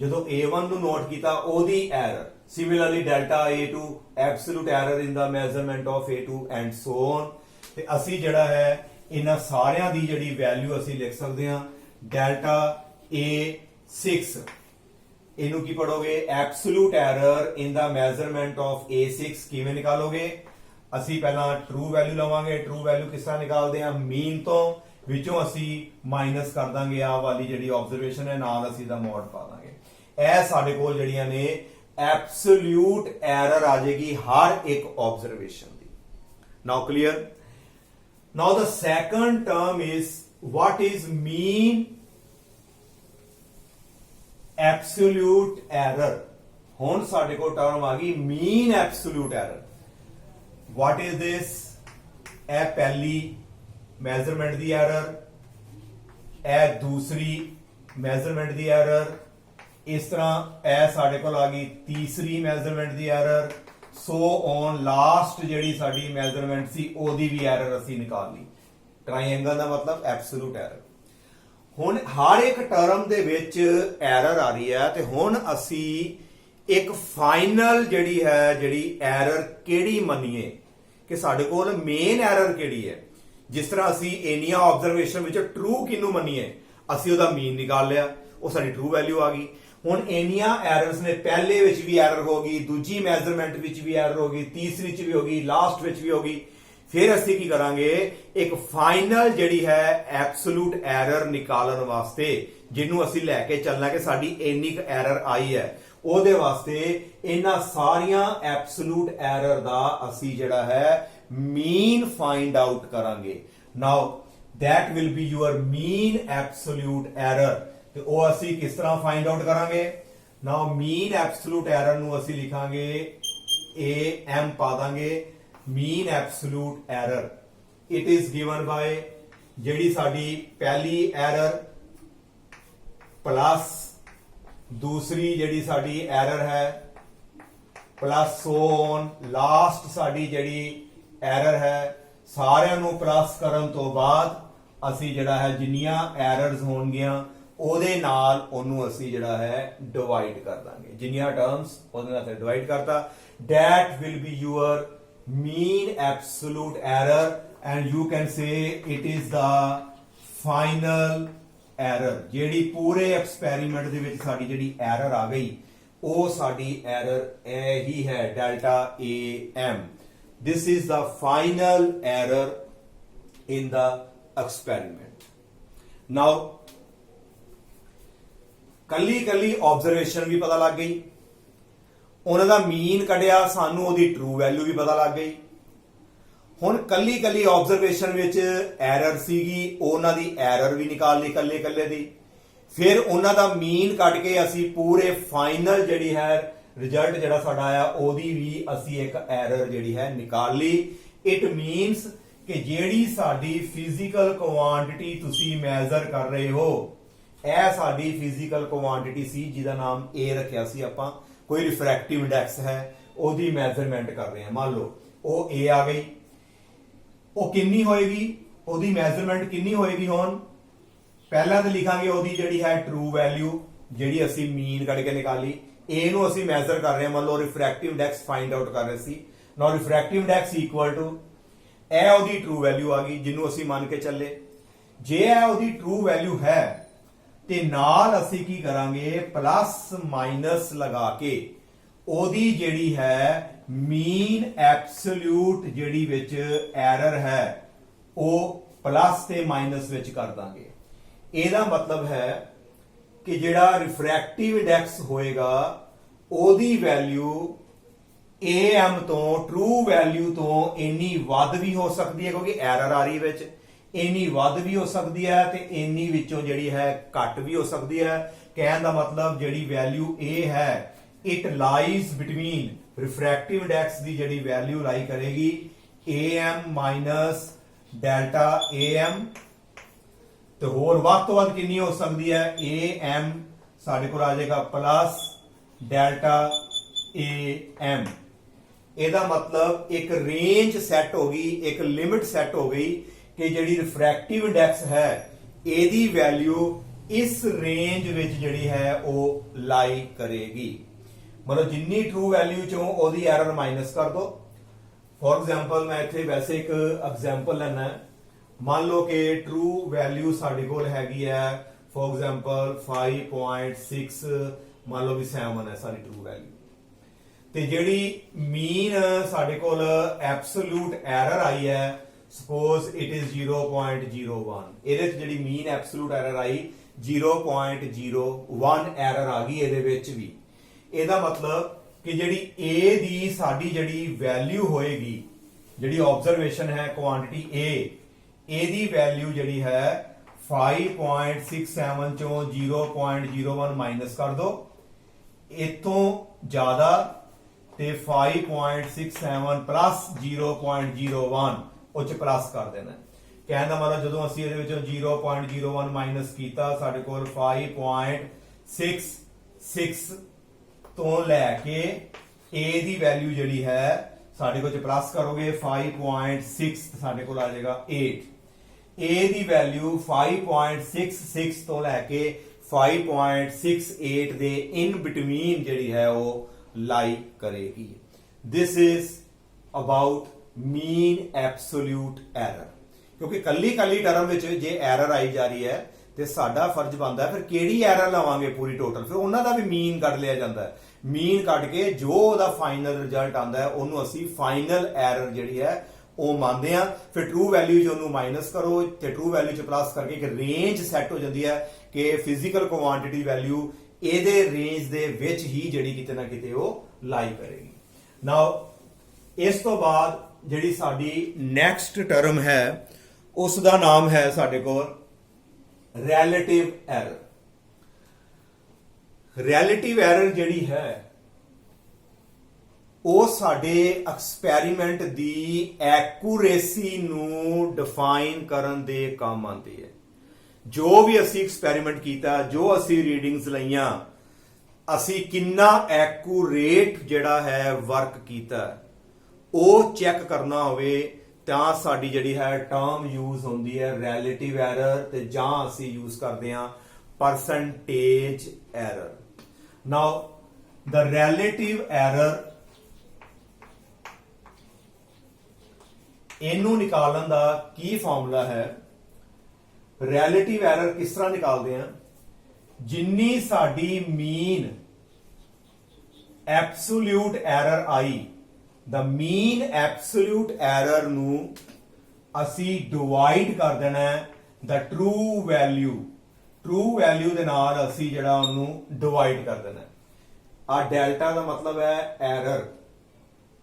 ਜਦੋਂ A1 ਨੂੰ ਨੋਟ ਕੀਤਾ ਉਹਦੀ error. Similarly delta A2 absolute error in the measurement of A2 and so on. ਤੇ ਅਸੀਂ ਜਿਹੜਾ ਹੈ ਇਹਨਾਂ ਸਾਰਿਆਂ ਦੀ ਜਿਹੜੀ ਵੈਲਿਊ ਅਸੀਂ ਲਿਖ ਸਕਦੇ ਹਾਂ ਡੈਲਟਾ A6। ਇਹਨੂੰ ਕੀ ਪੜੋਗੇ? Absolute error in the measurement of A6 ਕਿਵੇਂ ਨਿਕਾਲੋਗੇ? ਅਸੀਂ ਪਹਿਲਾਂ ਟਰੂ ਵੈਲਿਊ ਲਵਾਂਗੇ। ਟਰੂ ਵੈਲਿਊ ਕਿਸ ਤਰ੍ਹਾਂ ਨਿਕਾਲਦੇ ਹਾਂ? ਮੀਨ ਤੋਂ, ਵਿੱਚੋਂ ਅਸੀਂ ਮਾਈਨਸ ਕਰ ਦਾਂਗੇ ਆਹ ਵਾਲੀ ਜਿਹੜੀ ਆਬਜ਼ਰਵੇਸ਼ਨ ਹੈ, ਨਾਲ ਅਸੀਂ ਦਾ ਮੋਡ ਪਾ ਦਾਂਗੇ। ਇਹ ਸਾਡੇ ਕੋਲ ਜਿਹੜੀਆਂ ਨੇ ਐਬਸੋਲੂਟ ਐਰਰ ਆ ਜਾਏਗੀ ਹਰ ਇੱਕ ਆਬਜ਼ਰਵੇਸ਼ਨ ਦੀ। Now clear? Now the second term is what is mean absolute error। ਹੁਣ ਸਾਡੇ ਕੋਲ ਟਰਮ ਆ ਗਈ mean absolute error। what is this? ਇਹ ਪਹਿਲੀ ਮੈਜ਼ਰਮੈਂਟ ਦੀ ਐਰਰ, ਇਹ ਦੂਸਰੀ ਮੈਜ਼ਰਮੈਂਟ ਦੀ ਐਰਰ, ਇਸ ਤਰ੍ਹਾਂ ਇਹ ਸਾਡੇ ਕੋਲ ਆ ਗਈ ਤੀਸਰੀ measurement the error, so on. Last ਜਿਹੜੀ ਸਾਡੀ ਮੈਜ਼ਰਮੈਂਟ ਸੀ ਉਹਦੀ ਵੀ ਐਰਰ ਅਸੀਂ ਨਿਕਾਲ ਲਈ। ਟ੍ਰਾਇੰਗਲ ਦਾ ਮਤਲਬ ਐਬਸੋਲੂਟ ਐਰਰ। ਹੁਣ ਹਰ ਇੱਕ ਟਰਮ ਦੇ ਵਿੱਚ ਐਰਰ ਆ ਰਹੀ ਹੈ ਤੇ ਹੁਣ ਅਸੀਂ ਇੱਕ ਫਾਈਨਲ ਜਿਹੜੀ ਐਰਰ ਕਿਹੜੀ ਮੰਨੀਏ ਕਿ ਸਾਡੇ ਕੋਲ ਮੇਨ ਐਰਰ ਕਿਹੜੀ ਹੈ। ਜਿਸ ਤਰ੍ਹਾਂ ਅਸੀਂ ਇੰਨੀਆਂ ਆਬਜ਼ਰਵੇਸ਼ਨ ਵਿੱਚ ਟਰੂ ਕਿਹਨੂੰ ਮੰਨੀਏ, ਅਸੀਂ ਉਹਦਾ ਮੀਨ ਨਿਕਾਲ ਲਿਆ, ਉਹ ਸਾਡੀ ਟਰੂ ਵੈਲਿਊ ਆ ਗਈ। ਹੁਣ ਇੰਨੀਆਂ ਐਰਰਸ ਨੇ, ਪਹਿਲੇ ਵਿੱਚ ਵੀ ਐਰਰ ਹੋ ਗਈ, ਦੂਜੀ ਮੈਜ਼ਰਮੈਂਟ ਵਿੱਚ ਵੀ ਐਰਰ ਹੋ ਗਈ, ਤੀਸਰੀ ਚ ਵੀ ਹੋ ਗਈ, ਲਾਸਟ ਵਿੱਚ ਵੀ ਹੋ ਗਈ। ਫਿਰ ਅਸੀਂ ਕੀ ਕਰਾਂਗੇ, ਇੱਕ ਫਾਈਨਲ ਜਿਹੜੀ ਹੈ ਐਬਸੋਲੂਟ ਐਰਰ ਨਿਕਾਲਣ ਵਾਸਤੇ ਜਿਹਨੂੰ ਅਸੀਂ ਲੈ ਕੇ ਚੱਲਣਾ ਕਿ ਸਾਡੀ ਇੰਨੀ ਕੁ ਐਰਰ ਆਈ ਹੈ, ਉਹਦੇ ਵਾਸਤੇ ਇਹਨਾਂ ਸਾਰੀਆਂ ਐਬਸੋਲੂਟ ਐਰਰ ਦਾ ਅਸੀਂ ਜਿਹੜਾ ਹੈ ਮੀਨ ਫਾਈਂਡ ਆਊਟ ਕਰਾਂਗੇ। ਨਾਓ that will be your mean absolute error ਤੇ ਉਹ ਅਸੀਂ ਕਿਸ ਤਰ੍ਹਾਂ ਫਾਈਂਡ ਆਊਟ ਕਰਾਂਗੇ। ਨਾਓ ਮੀਨ ਐਬਸੋਲੂਟ ਐਰਰ ਨੂੰ ਅਸੀਂ ਲਿਖਾਂਗੇ AM ਪਾ ਦਾਂਗੇ mean absolute error। it is given by ਜਿਹੜੀ ਸਾਡੀ ਪਹਿਲੀ ਐਰਰ ਪਲੱਸ ਦੂਸਰੀ ਜਿਹੜੀ ਸਾਡੀ ਐਰਰ ਹੈ ਪਲੱਸ ਸੋਨ ਲਾਸਟ ਸਾਡੀ ਜਿਹੜੀ ਐਰਰ ਹੈ, ਸਾਰਿਆਂ ਨੂੰ ਪਲੱਸ ਕਰਨ ਤੋਂ ਬਾਅਦ ਅਸੀਂ ਜਿਹੜਾ ਹੈ ਜਿੰਨੀਆਂ ਐਰਰਸ ਹੋਣਗੀਆਂ ਉਹਦੇ ਨਾਲ ਉਹਨੂੰ ਅਸੀਂ ਜਿਹੜਾ ਹੈ ਡਿਵਾਈਡ ਕਰ ਦਾਂਗੇ, ਜਿੰਨੀਆਂ ਟਰਮਸ ਉਹਦੇ ਨਾਲ ਡਿਵਾਈਡ ਕਰਤਾ। that will be your mean absolute error and you can say it is the final error। ਜਿਹੜੀ ਪੂਰੇ ਐਕਸਪੈਰੀਮੈਂਟ ਦੇ ਵਿੱਚ ਸਾਡੀ ਜਿਹੜੀ ਐਰਰ ਆ ਗਈ ਉਹ ਸਾਡੀ ਐਰਰ ਇਹ ਹੀ ਹੈ delta AM। this is the final error in the experiment। now ਕੱਲੀ ਆਬਜ਼ਰਵੇਸ਼ਨ ਵੀ ਪਤਾ ਲੱਗ ਗਈ, ਉਹਨਾਂ ਦਾ ਮੀਨ ਕੱਢਿਆ, ਸਾਨੂੰ ਉਹਦੀ ਟਰੂ ਵੈਲਿਊ ਵੀ ਪਤਾ ਲੱਗ ਗਈ। ਹੁਣ ਕੱਲੀ ਆਬਜ਼ਰਵੇਸ਼ਨ ਵਿੱਚ ਐਰਰ ਸੀਗੀ, ਉਹਨਾਂ ਦੀ ਐਰਰ ਵੀ ਨਿਕਾਲ ਲਈ ਕੱਲੇ ਦੀ। ਫਿਰ ਉਹਨਾਂ ਦਾ ਮੀਨ ਕੱਢ ਕੇ ਅਸੀਂ ਪੂਰੇ ਫਾਈਨਲ ਜਿਹੜੀ ਹੈ ਰਿਜ਼ਲਟ ਜਿਹੜਾ ਸਾਡਾ ਆਇਆ ਉਹਦੀ ਵੀ ਅਸੀਂ ਇੱਕ ਐਰਰ ਜਿਹੜੀ ਹੈ ਨਿਕਾਲ ਲਈ। ਇਟ ਮੀਨਸ ਕਿ ਜਿਹੜੀ ਸਾਡੀ ਫਿਜ਼ੀਕਲ ਕੁਆਂਟੀਟੀ ਤੁਸੀਂ ਮੈਜ਼ਰ ਕਰ ਰਹੇ ਹੋ, ਇਹ ਸਾਡੀ ਫਿਜ਼ੀਕਲ ਕੁਆਂਟੀਟੀ ਸੀ ਜਿਹਦਾ ਨਾਮ A ਰੱਖਿਆ ਸੀ ਆਪਾਂ, ਕੋਈ ਰਿਫਰੈਕਟਿਵ ਇੰਡੈਕਸ ਹੈ ਉਹਦੀ ਮੈਜ਼ਰਮੈਂਟ ਕਰ ਰਹੇ ਹਾਂ। ਮੰਨ ਲਓ ਉਹ A ਆ ਗਈ, ਉਹ ਕਿੰਨੀ ਹੋਏਗੀ, ਉਹਦੀ ਮੈਜ਼ਰਮੈਂਟ ਕਿੰਨੀ ਹੋਏਗੀ। ਹੁਣ ਪਹਿਲਾਂ ਤਾਂ ਲਿਖਾਂਗੇ ਉਹਦੀ ਜਿਹੜੀ ਹੈ ਟਰੂ ਵੈਲਿਊ ਜਿਹੜੀ ਅਸੀਂ ਮੀਨ ਕੱਢ ਕੇ ਨਿਕਾਲੀ। A ਨੂੰ ਅਸੀਂ ਮੈਜ਼ਰ ਕਰ ਰਹੇ ਹਾਂ, ਮੰਨ ਲਓ ਰਿਫਰੈਕਟਿਵ ਇੰਡੈਕਸ ਫਾਈਂਡ ਆਊਟ ਕਰ ਰਹੇ ਸੀ। ਨਾਓ ਰਿਫਰੈਕਟਿਵ ਇੰਡੈਕਸ ਇਕੁਅਲ ਟੂ ਇਹ ਉਹਦੀ ਟਰੂ ਵੈਲਿਊ ਆ ਗਈ ਜਿਹਨੂੰ ਅਸੀਂ ਮੰਨ ਕੇ ਚੱਲੇ। ਜੇ ਇਹ ਉਹਦੀ ਟਰੂ ਵੈਲਿਊ ਹੈ ਤੇ ਨਾਲ ਅਸੀਂ ਕੀ ਕਰਾਂਗੇ, ਪਲੱਸ ਮਾਈਨਸ ਲਗਾ ਕੇ ਉਹਦੀ ਜਿਹੜੀ ਹੈ ਮੀਨ ਐਬਸੋਲੂਟ ਜਿਹੜੀ ਵਿੱਚ ਐਰਰ ਹੈ ਉਹ ਪਲੱਸ ਤੇ ਮਾਈਨਸ ਵਿੱਚ ਕਰ ਦਾਂਗੇ। ਇਹਦਾ ਮਤਲਬ ਹੈ ਕਿ ਜਿਹੜਾ ਰਿਫਰੈਕਟਿਵ ਇੰਡੈਕਸ ਹੋਏਗਾ ਉਹਦੀ ਵੈਲਿਊ AM ਤੋਂ ਟਰੂ ਵੈਲਿਊ ਤੋਂ ਇੰਨੀ ਵੱਧ ਵੀ ਹੋ ਸਕਦੀ ਹੈ ਕਿਉਂਕਿ ਐਰਰ ਆ ਰਹੀ ਵਿੱਚ, ਇੰਨੀ ਵੱਧ ਵੀ ਹੋ ਸਕਦੀ ਹੈ ਤੇ ਇੰਨੀ ਵਿੱਚੋਂ ਜਿਹੜੀ ਹੈ ਘੱਟ ਵੀ ਹੋ ਸਕਦੀ ਹੈ। ਕਹਿਣ ਦਾ ਮਤਲਬ ਜਿਹੜੀ ਵੈਲਿਊ A ਹੈ it lies between refractive index ਦੀ ਜਿਹੜੀ ਵੈਲਿਊ ਲਾਈ ਕਰੇਗੀ AM ਮਾਈਨਸ ਡੈਲਟਾ AM ਤੇ ਹੋਰ ਵੱਧ ਤੋਂ ਵੱਧ ਕਿੰਨੀ ਹੋ ਸਕਦੀ ਹੈ, AM ਸਾਡੇ ਕੋਲ ਆ ਜਾਏਗਾ ਪਲੱਸ ਡੈਲਟਾ AM। ਇਹਦਾ ਮਤਲਬ ਇੱਕ ਰੇਂਜ ਸੈੱਟ ਹੋ ਗਈ, ਇੱਕ ਲਿਮਿਟ ਸੈੱਟ ਹੋ ਗਈ ਕਿ ਜਿਹੜੀ ਰਿਫਰੈਕਟਿਵ ਇੰਡੈਕਸ ਹੈ ਇਹਦੀ ਵੈਲਿਊ ਇਸ ਰੇਂਜ ਵਿੱਚ ਜਿਹੜੀ ਹੈ ਉਹ ਲਾਈ ਕਰੇਗੀ। ਮਤਲਬ ਜਿੰਨੀ ਟਰੂ ਵੈਲਿਊ ਚੋਂ ਉਹਦੀ ਐਰਰ ਮਾਈਨਸ ਕਰ ਦੋ। ਫੋਰ ਐਗਜ਼ਾਮਪਲ ਮੈਂ ਇੱਥੇ ਵੈਸੇ ਇੱਕ ਐਗਜ਼ਾਮਪਲ ਲੈਣਾ, ਮੰਨ ਲਓ ਕਿ ਟਰੂ ਵੈਲਿਊ ਸਾਡੇ ਕੋਲ ਹੈਗੀ ਹੈ ਫੋਰ ਐਗਜ਼ਾਮਪਲ 5.6 ਮੰਨ ਲਓ ਵੀ 7 ਹੈ ਸਾਡੀ ਟਰੂ ਵੈਲਿਊ ਤੇ ਜਿਹੜੀ ਮੀਨ ਸਾਡੇ ਕੋਲ ਐਬਸੋਲੂਟ ਐਰਰ ਆਈ ਹੈ suppose it is 0.01, ਇਹਦੇ ਚ ਜਿਹੜੀ ਮੀਨ ਐਬਸੋਲੂਟ ਐਰਰ ਆਈ 0.01 ਐਰਰ ਆ ਗਈ ਇਹਦੇ ਵਿੱਚ ਵੀ। ਇਹਦਾ ਮਤਲਬ ਕਿ ਜਿਹੜੀ A ਦੀ ਸਾਡੀ ਜਿਹੜੀ ਵੈਲਿਊ ਹੋਏਗੀ, ਜਿਹੜੀ ਆਬਜ਼ਰਵੇਸ਼ਨ ਹੈ ਕੁਆਂਟੀਟੀ A, ਇਹਦੀ ਵੈਲਿਊ ਜਿਹੜੀ ਹੈ 5.67 ਚੋਂ 0.01 ਮਾਈਨਸ ਕਰ ਦੋ, ਇਤੋਂ ਜ਼ਿਆਦਾ ਤੇ 5.67 ਪਲੱਸ 0.01 ਉਹ ਚ ਪਲੱਸ ਕਰ ਦੇਣਾ। ਕਹਿਣ ਦਾ ਮਤਲਬ ਜਦੋਂ ਅਸੀਂ ਇਹਦੇ ਵਿੱਚੋਂ 0.01 ਮਾਈਨਸ ਕੀਤਾ ਸਾਡੇ ਕੋਲ 5.66 ਤੋਂ ਲੈ ਕੇ A ਦੀ ਵੈਲਿਊ ਜਿਹੜੀ ਹੈ ਸਾਡੇ ਕੋਲ ਚ ਪਲੱਸ ਕਰੋਗੇ 5.6 ਸਾਡੇ ਕੋਲ ਆ ਜਾਏਗਾ 8। A ਦੀ ਵੈਲਿਊ 5.66 ਤੋਂ ਲੈ ਕੇ 5.68 ਦੇ ਇਨ ਬਿਟਵੀਨ ਜਿਹੜੀ ਹੈ ਉਹ ਲਾਈ ਕਰੇਗੀ। This is about mean absolute error. ਕਿਉਂਕਿ ਕੱਲੀ ਟਰਮ ਵਿੱਚ ਜੇ ਐਰਰ ਆਈ ਜਾ ਰਹੀ ਹੈ ਤੇ ਸਾਡਾ ਫਰਜ਼ ਬਣਦਾ ਫਿਰ ਕਿਹੜੀ ਐਰਰ ਲਵਾਂਗੇ ਪੂਰੀ ਟੋਟਲ, ਫਿਰ ਉਹਨਾਂ ਦਾ ਵੀ ਮੀਨ ਕੱਢ ਲਿਆ ਜਾਂਦਾ ਹੈ। ਮੀਨ ਕੱਢ ਕੇ ਜੋ ਉਹਦਾ ਫਾਈਨਲ ਰਿਜ਼ਲਟ ਆਉਂਦਾ ਹੈ ਉਹਨੂੰ ਅਸੀਂ ਫਾਈਨਲ ਐਰਰ ਜਿਹੜੀ ਹੈ ਉਹ ਮੰਨਦੇ ਆ। ਫਿਰ ਟਰੂ ਵੈਲਿਊ 'ਚ ਉਹਨੂੰ ਮਾਈਨਸ ਕਰੋ ਤੇ ਟਰੂ ਵੈਲਿਊ 'ਚ ਪਲੱਸ ਕਰਕੇ ਇੱਕ ਰੇਂਜ ਸੈੱਟ ਹੋ ਜਾਂਦੀ ਹੈ ਕਿ ਫਿਜ਼ੀਕਲ ਕੁਆਂਟੀਟੀ ਵੈਲਿਊ ਇਹਦੇ ਰੇਂਜ ਦੇ ਵਿੱਚ ਹੀ ਜਿਹੜੀ ਕਿਤੇ ਨਾ ਕਿਤੇ ਉਹ ਲਾਈ ਕਰੇਗੀ। ਨਾਓ ਇਸ ਤੋਂ ਬਾਅਦ ਜਿਹੜੀ ਸਾਡੀ ਨੈਕਸਟ ਟਰਮ ਹੈ ਉਸ ਦਾ ਨਾਮ ਹੈ ਸਾਡੇ ਕੋਲ ਰਿਲੇਟਿਵ ਐਰਰ। ਰਿਲੇਟਿਵ ਐਰਰ ਜਿਹੜੀ ਹੈ ਉਹ ਸਾਡੇ ਐਕਸਪੈਰੀਮੈਂਟ ਦੀ ਐਕੂਰੇਸੀ ਨੂੰ ਡਿਫਾਈਨ ਕਰਨ ਦੇ ਕੰਮ ਆਉਂਦੀ ਹੈ। ਜੋ ਵੀ ਅਸੀਂ ਐਕਸਪੈਰੀਮੈਂਟ ਕੀਤਾ, ਜੋ ਅਸੀਂ ਰੀਡਿੰਗਸ ਲਈਆਂ, ਅਸੀਂ ਕਿੰਨਾ ਐਕੂਰੇਟ ਜਿਹੜਾ ਹੈ ਵਰਕ ਕੀਤਾ ਉਹ ਚੈੱਕ ਕਰਨਾ ਹੋਵੇ ਤਾਂ ਸਾਡੀ ਜਿਹੜੀ ਹੈ ਟਰਮ ਯੂਜ਼ ਹੁੰਦੀ ਹੈ ਰਿਲੇਟਿਵ ਐਰਰ ਤੇ ਜਾਂ ਅਸੀਂ ਯੂਜ਼ ਕਰਦੇ ਹਾਂ percentage error. Now the relative error, ਇਹਨੂੰ ਨਿਕਾਲਣ ਦਾ ਕੀ ਫਾਰਮੂਲਾ ਹੈ? ਰਿਲੇਟਿਵ ਐਰਰ ਕਿਸ ਤਰ੍ਹਾਂ ਨਿਕਾਲਦੇ ਆ? ਜਿੰਨੀ ਸਾਡੀ ਮੀਨ ਐਬਸੋਲਿਊਟ ਐਰਰ ਆਈ, the mean absolute error ਨੂੰ ਅਸੀਂ ਡਿਵਾਈਡ ਕਰ ਦੇਣਾ ਹੈ the true value ਦੇ ਨਾਲ ਅਸੀਂ ਜਿਹੜਾ ਉਹਨੂੰ ਡਿਵਾਈਡ ਕਰ ਦੇਣਾ ਹੈ। ਆ ਡੈਲਟਾ ਦਾ ਮਤਲਬ ਹੈ ਐਰਰ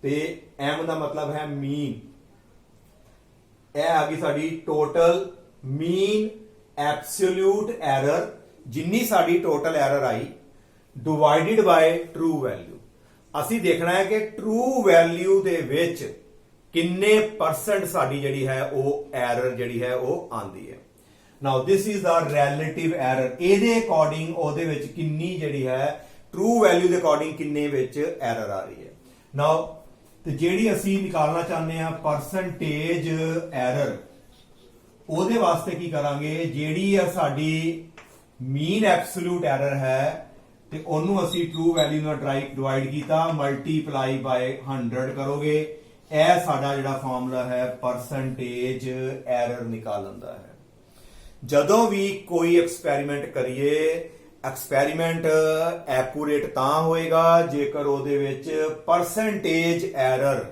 ਤੇ m ਦਾ ਮਤਲਬ ਹੈ ਮੀਨ। ਇਹ ਆ ਗਈ ਸਾਡੀ ਟੋਟਲ ਮੀਨ ਐਬਸੋਲਿਊਟ ਐਰਰ, ਜਿੰਨੀ ਸਾਡੀ total error I divided by true value. ਅਸੀਂ ਦੇਖਣਾ ਹੈ ਕਿ ਟਰੂ ਵੈਲਿਊ ਦੇ ਵਿੱਚ ਕਿੰਨੇ ਪਰਸੈਂਟ ਸਾਡੀ ਜਿਹੜੀ ਹੈ ਉਹ ਐਰਰ ਜਿਹੜੀ ਹੈ ਉਹ ਆਂਦੀ ਹੈ। Now this is the relative error. ਇਹਦੇ ਅਕੋਰਡਿੰਗ ਉਹਦੇ ਵਿੱਚ ਕਿੰਨੀ ਜਿਹੜੀ ਹੈ ਟਰੂ ਵੈਲਿਊ ਦੇ ਅਕੋਰਡਿੰਗ ਕਿੰਨੇ ਵਿੱਚ ਐਰਰ ਆ ਰਹੀ ਹੈ। ਨਾਓ ਤੇ ਜਿਹੜੀ ਅਸੀਂ ਨਿਕਾਲਣਾ ਚਾਹੁੰਦੇ ਆ ਪਰਸੈਂਟੇਜ ਐਰਰ, ਉਹਦੇ ਵਾਸਤੇ ਕੀ ਕਰਾਂਗੇ? ਜਿਹੜੀ ਆ ਸਾਡੀ ਮੀਨ ਐਬਸੋਲਿਊਟ ਐਰਰ ਹੈ ਤੇ ਉਹਨੂੰ ਅਸੀਂ ਟਰੂ ਵੈਲਿਊ ਨਾਲ ਡਿਵਾਈਡ ਕੀਤਾ, ਮਲਟੀਪਲਾਈ ਬਾਈ 100 ਕਰੋਗੇ। ਇਹ ਸਾਡਾ ਜਿਹੜਾ ਫਾਰਮੂਲਾ ਹੈ ਪਰਸੈਂਟੇਜ ਐਰਰ ਨਿਕਾਲਣ ਦਾ ਹੈ। ਜਦੋਂ ਵੀ ਕੋਈ ਐਕਸਪੈਰੀਮੈਂਟ ਕਰੀਏ, ਐਕਸਪੈਰੀਮੈਂਟ ਐਕੂਰੇਟ ਤਾਂ ਹੋਏਗਾ ਜੇਕਰ ਉਹਦੇ ਵਿੱਚ ਪਰਸੈਂਟੇਜ ਐਰਰ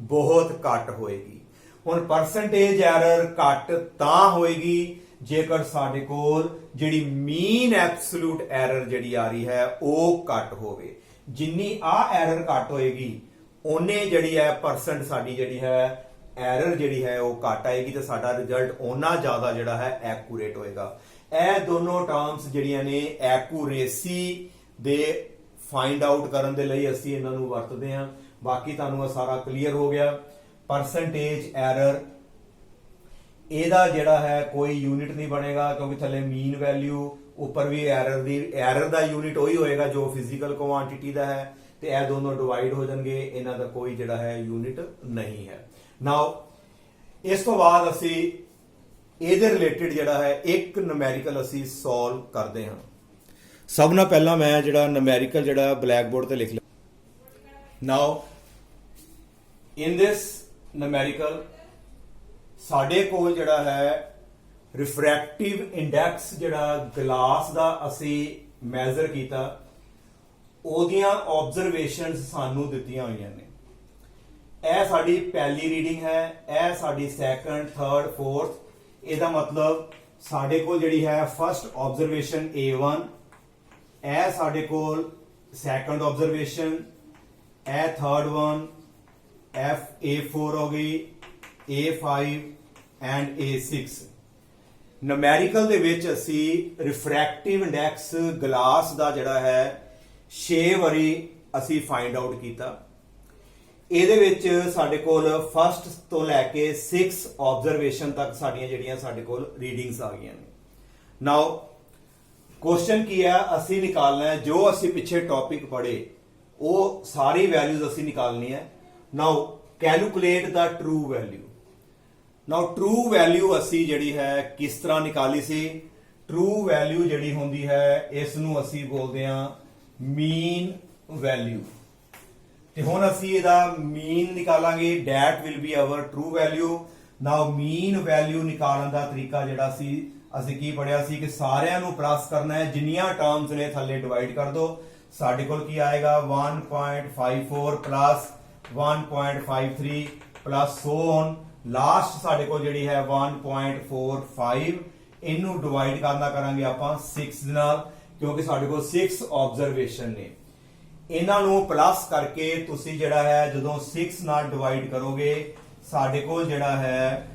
ਬਹੁਤ ਘੱਟ ਹੋਏਗੀ। ਹੁਣ ਪਰਸੈਂਟੇਜ ਐਰਰ ਘੱਟ ਤਾਂ ਹੋਏਗੀ ਜੇਕਰ ਸਾਡੇ ਕੋਲ ਜਿਹੜੀ ਮੀਨ ਐਬਸੋਲਿਊਟ ਐਰਰ ਜਿਹੜੀ ਆ ਰਹੀ ਹੈ ਉਹ ਘੱਟ ਹੋਵੇ। ਜਿੰਨੀ ਆ ਐਰਰ ਘੱਟ ਹੋਏਗੀ ਉਹਨੇ ਜਿਹੜੀ ਹੈ ਪਰਸੈਂਟ ਸਾਡੀ ਜਿਹੜੀ ਹੈ ਐਰਰ ਜਿਹੜੀ ਹੈ ਉਹ ਘੱਟ ਆਏਗੀ ਤੇ ਸਾਡਾ ਰਿਜ਼ਲਟ ਓਨਾ ਜ਼ਿਆਦਾ ਜਿਹੜਾ ਹੈ ਐਕੂਰੇਟ ਹੋਏਗਾ। ਇਹ ਦੋਨੋਂ ਟਰਮਸ ਜਿਹੜੀਆਂ ਨੇ ਐਕੂਰੇਸੀ ਦੇ ਫਾਈਂਡ ਆਊਟ ਕਰਨ ਦੇ ਲਈ ਅਸੀਂ ਇਹਨਾਂ ਨੂੰ ਵਰਤਦੇ ਹਾਂ। ਬਾਕੀ ਤੁਹਾਨੂੰ ਇਹ ਸਾਰਾ ਕਲੀਅਰ ਹੋ ਗਿਆ। ਪਰਸੈਂਟੇਜ ਐਰਰ ਇਹਦਾ ਜਿਹੜਾ ਹੈ ਕੋਈ ਯੂਨਿਟ ਨਹੀਂ ਬਣੇਗਾ ਕਿਉਂਕਿ ਥੱਲੇ ਮੀਨ ਵੈਲਿਊ, ਉੱਪਰ ਵੀ ਐਰਰ ਦਾ ਯੂਨਿਟ ਉਹੀ ਹੋਏਗਾ ਜੋ ਫਿਜ਼ੀਕਲ ਕੁਆਂਟੀਟੀ ਦਾ ਹੈ ਤੇ ਇਹ ਦੋਨੋਂ ਡਿਵਾਈਡ ਹੋ ਜਾਣਗੇ। ਇਹਨਾਂ ਦਾ ਕੋਈ ਜਿਹੜਾ ਹੈ ਯੂਨਿਟ ਨਹੀਂ ਹੈ। ਨਾਓ ਇਸ ਤੋਂ ਬਾਅਦ ਅਸੀਂ ਇਹਦੇ ਰਿਲੇਟਡ ਜਿਹੜਾ ਹੈ ਇੱਕ ਨਿਊਮੈਰੀਕਲ ਅਸੀਂ ਸੋਲਵ ਕਰਦੇ ਹਾਂ। ਸਭ ਨਾਲ ਪਹਿਲਾਂ ਮੈਂ ਜਿਹੜਾ ਨਿਊਮੈਰੀਕਲ ਜਿਹੜਾ ਬਲੈਕ ਬੋਰਡ ਤੇ ਲਿਖ ਲਿਆ। ਨਾਓ ਇਨ ਦਿਸ ਨਿਊਮੈਰੀਕਲ ਸਾਡੇ ਕੋਲ ਜਿਹੜਾ ਹੈ ਰਿਫਰੈਕਟਿਵ ਇੰਡੈਕਸ ਜਿਹੜਾ ਗਲਾਸ ਦਾ ਅਸੀਂ ਮੈਜ਼ਰ ਕੀਤਾ, ਉਹਦੀਆਂ ਆਬਜ਼ਰਵੇਸ਼ਨਸ ਸਾਨੂੰ ਦਿੱਤੀਆਂ ਹੋਈਆਂ ਨੇ। ਇਹ ਸਾਡੀ ਪਹਿਲੀ ਰੀਡਿੰਗ ਹੈ, ਇਹ ਸਾਡੀ ਸੈਕੰਡ, ਥਰਡ, ਫੋਰਥ। ਇਹਦਾ ਮਤਲਬ ਸਾਡੇ ਕੋਲ ਜਿਹੜੀ ਹੈ ਫਸਟ ਆਬਜ਼ਰਵੇਸ਼ਨ A1, ਇਹ ਸਾਡੇ ਕੋਲ ਸੈਕੰਡ ਆਬਜ਼ਰਵੇਸ਼ਨ, ਇਹ ਥਰਡ ਵਨ, A4 ਹੋ ਗਈ, A5 ਐਂਡ A6। ਨਿਊਮੈਰੀਕਲ ਦੇ ਵਿੱਚ ਅਸੀਂ ਰਿਫਰੈਕਟਿਵ ਇੰਡੈਕਸ ਗਲਾਸ ਦਾ ਜਿਹੜਾ ਹੈ 6 ਵਾਰੀ ਅਸੀਂ ਫਾਈਂਡ ਆਊਟ ਕੀਤਾ। ਇਹਦੇ ਵਿੱਚ ਸਾਡੇ ਕੋਲ ਫਸਟ ਤੋਂ ਲੈ ਕੇ 6 ਆਬਜ਼ਰਵੇਸ਼ਨ ਤੱਕ ਸਾਡੀਆਂ ਜਿਹੜੀਆਂ ਸਾਡੇ ਕੋਲ ਰੀਡਿੰਗਸ ਆ ਗਈਆਂ ਨੇ। ਨਾਓ ਕੁਐਸਚਨ ਕੀ ਹੈ? ਅਸੀਂ ਨਿਕਾਲਣਾ ਹੈ ਜੋ ਅਸੀਂ ਪਿੱਛੇ ਟੌਪਿਕ ਪੜ੍ਹੇ ਉਹ ਸਾਰੀ ਵੈਲਿਊਜ਼ ਅਸੀਂ ਨਿਕਾਲਣੀ ਹੈ। ਨਾਓ ਕੈਲਕੂਲੇਟ ਦਾ ਟਰੂ ਵੈਲਿਊ। ਨਾਓ ਟਰੂ ਵੈਲਿਊ ਅਸੀਂ ਜਿਹੜੀ ਹੈ ਕਿਸ ਤਰ੍ਹਾਂ ਨਿਕਾਲੀ ਸੀ? ਟਰੂ ਵੈਲਿਊ ਜਿਹੜੀ ਹੁੰਦੀ ਹੈ ਇਸ ਨੂੰ ਅਸੀਂ ਬੋਲਦੇ ਹਾਂ ਮੀਨ ਵੈਲਿਊ। ਤੇ ਹੁਣ ਅਸੀਂ ਇਹਦਾ ਮੀਨ ਨਿਕਾਲਾਂਗੇ, that will be our true value। Now mean value ਨਿਕਾਲਣ ਦਾ ਤਰੀਕਾ ਜਿਹੜਾ ਸੀ ਅਸੀਂ ਕੀ ਪੜਿਆ ਸੀ ਕਿ ਸਾਰਿਆਂ ਨੂੰ ਪਲੱਸ ਕਰਨਾ ਹੈ, ਜਿੰਨੀਆਂ ਟਰਮਸ ਨੇ ਥੱਲੇ ਡਿਵਾਈਡ ਕਰ ਦੋ। ਸਾਡੇ ਕੋਲ ਕੀ ਆਏਗਾ 1.54 plus 1.53 plus so on. Last ਸਾਡੇ ਕੋਲ ਜਿਹੜੀ ਹੈ 1.45, ਇਹਨੂੰ ਡਿਵਾਈਡ ਕਰਨਾ ਕਰਾਂਗੇ ਆਪਾਂ 6 ਦੇ ਨਾਲ, ਕਿਉਂਕਿ ਸਾਡੇ ਕੋਲ 6 ਆਬਜ਼ਰਵੇਸ਼ਨ ਨੇ। ਇਹਨਾਂ ਨੂੰ ਪਲੱਸ ਕਰਕੇ ਤੁਸੀਂ ਜਿਹੜਾ ਹੈ ਜਦੋਂ 6 ਨਾਲ ਡਿਵਾਈਡ ਕਰੋਗੇ ਸਾਡੇ ਕੋਲ ਜਿਹੜਾ ਹੈ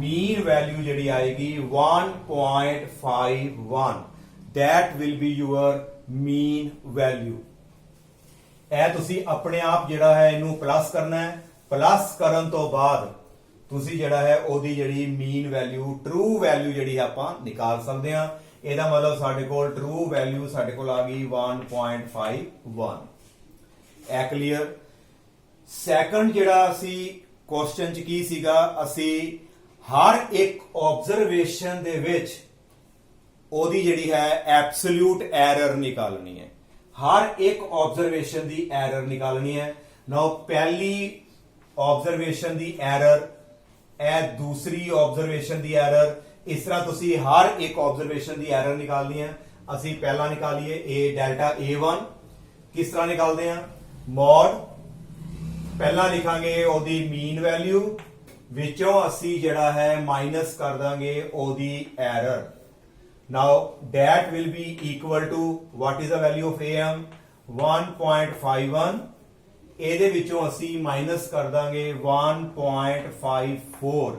ਮੀਨ ਵੈਲਿਊ ਜਿਹੜੀ ਆਏਗੀ 1.51। that will be your mean value। ਇਹ ਤੁਸੀਂ ਆਪਣੇ ਆਪ ਜਿਹੜਾ ਹੈ ਇਹਨੂੰ ਪਲੱਸ ਕਰਨਾ ਹੈ। ਪਲੱਸ ਕਰਨ ਤੋਂ ਬਾਅਦ ਤੁਸੀਂ ਜਿਹੜਾ ਹੈ ਉਹਦੀ ਜਿਹੜੀ ਮੀਨ ਵੈਲਿਊ ਟਰੂ ਵੈਲਿਊ ਜਿਹੜੀ ਆਪਾਂ ਨਿਕਾਲ ਸਕਦੇ ਹਾਂ। ਇਹਦਾ ਮਤਲਬ ਸਾਡੇ ਕੋਲ ਟਰੂ ਵੈਲਿਊ ਸਾਡੇ ਕੋਲ ਆ ਗਈ 1.51। ਇਹ ਕਲੀਅਰ? ਸੈਕੰਡ ਜਿਹੜਾ ਅਸੀਂ ਕੁਐਸਚਨ ਚ ਕੀ ਸੀਗਾ, ਅਸੀਂ ਹਰ ਇੱਕ ਆਬਜ਼ਰਵੇਸ਼ਨ ਦੇ ਵਿੱਚ ਉਹਦੀ ਜਿਹੜੀ ਹੈ ਐਬਸੋਲੂਟ ਐਰਰ ਨਿਕਾਲਣੀ ਹੈ। ਹਰ ਇੱਕ ਆਬਜ਼ਰਵੇਸ਼ਨ ਦੀ ਐਰਰ ਨਿਕਾਲਣੀ ਹੈ। ਨਾਓ ਪਹਿਲੀ ਆਬਜ਼ਰਵੇਸ਼ਨ ਦੀ ਐਰਰ, ਇਹ ਦੂਸਰੀ ਆਬਜ਼ਰਵੇਸ਼ਨ ਦੀ ਐਰਰ, ਇਸ ਤਰ੍ਹਾਂ ਤੁਸੀਂ ਹਰ ਇੱਕ ਆਬਜ਼ਰਵੇਸ਼ਨ ਦੀ ਐਰਰ ਨਿਕਾਲਣੀ ਹੈ। ਅਸੀਂ ਪਹਿਲਾਂ ਨਿਕਾਲੀਏ a ਡੈਲਟਾ a1। ਕਿਸ ਤਰ੍ਹਾਂ ਨਿਕਾਲਦੇ ਹਾਂ? ਮੋਡ ਪਹਿਲਾਂ ਲਿਖਾਂਗੇ ਉਹਦੀ ਮੀਨ ਵੈਲਿਊ, ਵਿੱਚੋਂ ਅਸੀਂ ਜਿਹੜਾ ਹੈ ਮਾਈਨਸ ਕਰ ਦਾਂਗੇ ਉਹਦੀ error. Now that will be equal to what is the value of am? 1.51। ਇਹਦੇ ਵਿੱਚੋਂ ਅਸੀਂ ਮਾਈਨਸ ਕਰ ਦਾਂਗੇ 1.54।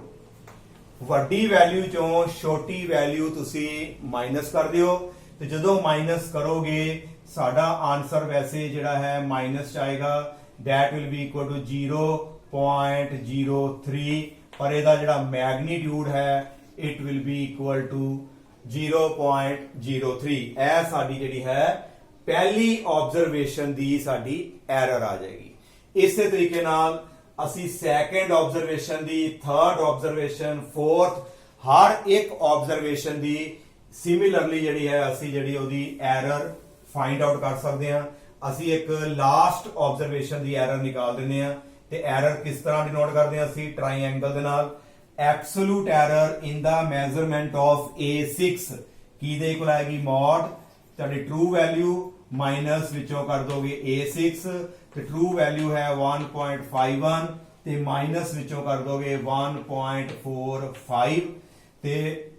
ਵੱਡੀ ਵੈਲਿਊ ਚੋਂ ਛੋਟੀ ਵੈਲਿਊ ਤੁਸੀਂ ਮਾਈਨਸ ਕਰ ਦਿਓ, ਤੇ ਜਦੋਂ ਮਾਈਨਸ ਕਰੋਗੇ ਸਾਡਾ ਆਨਸਰ ਵੈਸੇ ਜਿਹੜਾ ਹੈ ਮਾਈਨਸ ਚ ਆਏਗਾ। that will be equal to 0.03, ਪਰ ਇਹਦਾ ਜਿਹੜਾ ਮੈਗਨੀਟਿਊਡ ਹੈ it will be equal to 0.03। ਇਹ ਸਾਡੀ ਜਿਹੜੀ ਹੈ ਪਹਿਲੀ ਆਬਜ਼ਰਵੇਸ਼ਨ ਦੀ ਸਾਡੀ ਐਰਰ ਆ ਜਾਏਗੀ। ਇਸੇ ਤਰੀਕੇ ਨਾਲ ਅਸੀਂ ਸੈਕੰਡ ਆਬਜ਼ਰਵੇਸ਼ਨ ਦੀ, ਥਰਡ ਆਬਜ਼ਰਵੇਸ਼ਨ, ਫੋਰਥ, ਹਰ ਇੱਕ ਆਬਜ਼ਰਵੇਸ਼ਨ ਦੀ ਸਿਮਿਲਰਲੀ ਜਿਹੜੀ ਹੈ ਅਸੀਂ ਜਿਹੜੀ ਉਹਦੀ ਐਰਰ ਫਾਈਂਡ ਆਊਟ ਕਰ ਸਕਦੇ ਹਾਂ। ਅਸੀਂ ਇੱਕ ਲਾਸਟ ਆਬਜ਼ਰਵੇਸ਼ਨ ਦੀ ਐਰਰ ਨਿਕਾਲ ਦਿੰਦੇ ਹਾਂ, ਤੇ ਐਰਰ ਕਿਸ ਤਰ੍ਹਾਂ ਡਿਨੋਟ ਕਰਦੇ ਹਾਂ ਅਸੀਂ? ਟ੍ਰਾਈਐਂਗਲ ਦੇ ਨਾਲ। Absolute error in the measurement of a6 ਕੀ ਦੇ ਇਕੁਅਲ ਆਏਗੀ? ਮੋਡ ਤੁਹਾਡੀ ਟਰੂ ਵੈਲਿਊ ਮਾਈਨਸ ਵਿੱਚੋਂ ਕਰ ਦੋਗੇ a6, ਤੇ ਟਰੂ ਵੈਲਿਊ ਹੈ 1.51, ਤੇ ਮਾਈਨਸ ਵਿੱਚੋਂ ਕਰ ਦੋਗੇ 1.45, ਤੇ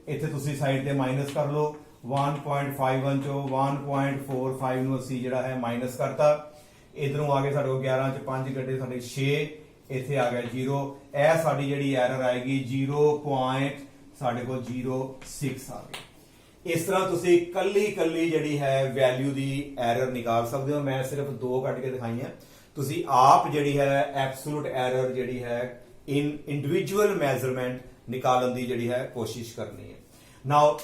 ਇੱਥੇ ਤੁਸੀਂ ਸਾਈਡ ਤੇ ਮਾਈਨਸ ਕਰ ਲਓ। 1.51 ਚੋਂ 1.45 ਨੂੰ ਅਸੀਂ ਜਿਹੜਾ ਹੈ ਮਾਈਨਸ ਕਰਤਾ। ਇਧਰੋਂ ਆ ਗਏ ਸਾਡੇ ਕੋਲ 11 ਚ 5 ਕੱਢੇ ਸਾਡੇ 6, ਇੱਥੇ ਆ ਗਿਆ 0। ਇਹ ਸਾਡੀ ਜਿਹੜੀ ਐਰਰ ਆਏਗੀ 0.06 ਆ ਗਈ। ਇਸ ਤਰ੍ਹਾਂ ਤੁਸੀਂ ਕੱਲੀ ਜਿਹੜੀ ਹੈ ਵੈਲਿਊ ਦੀ ਐਰਰ ਨਿਕਾਲ ਸਕਦੇ ਹੋ। ਮੈਂ ਸਿਰਫ 2 ਕੱਢ ਕੇ ਦਿਖਾਈਆਂ, ਤੁਸੀਂ ਆਪ ਜਿਹੜੀ ਹੈ ਐਬਸੋਲੂਟ ਐਰਰ ਜਿਹੜੀ ਹੈ ਇਨ ਇੰਡੀਵਿਜੂਅਲ ਮੈਜ਼ਰਮੈਂਟ ਨਿਕਾਲਣ ਦੀ ਜਿਹੜੀ ਹੈ ਕੋਸ਼ਿਸ਼ ਕਰਨੀ ਹੈ। ਨਾਓ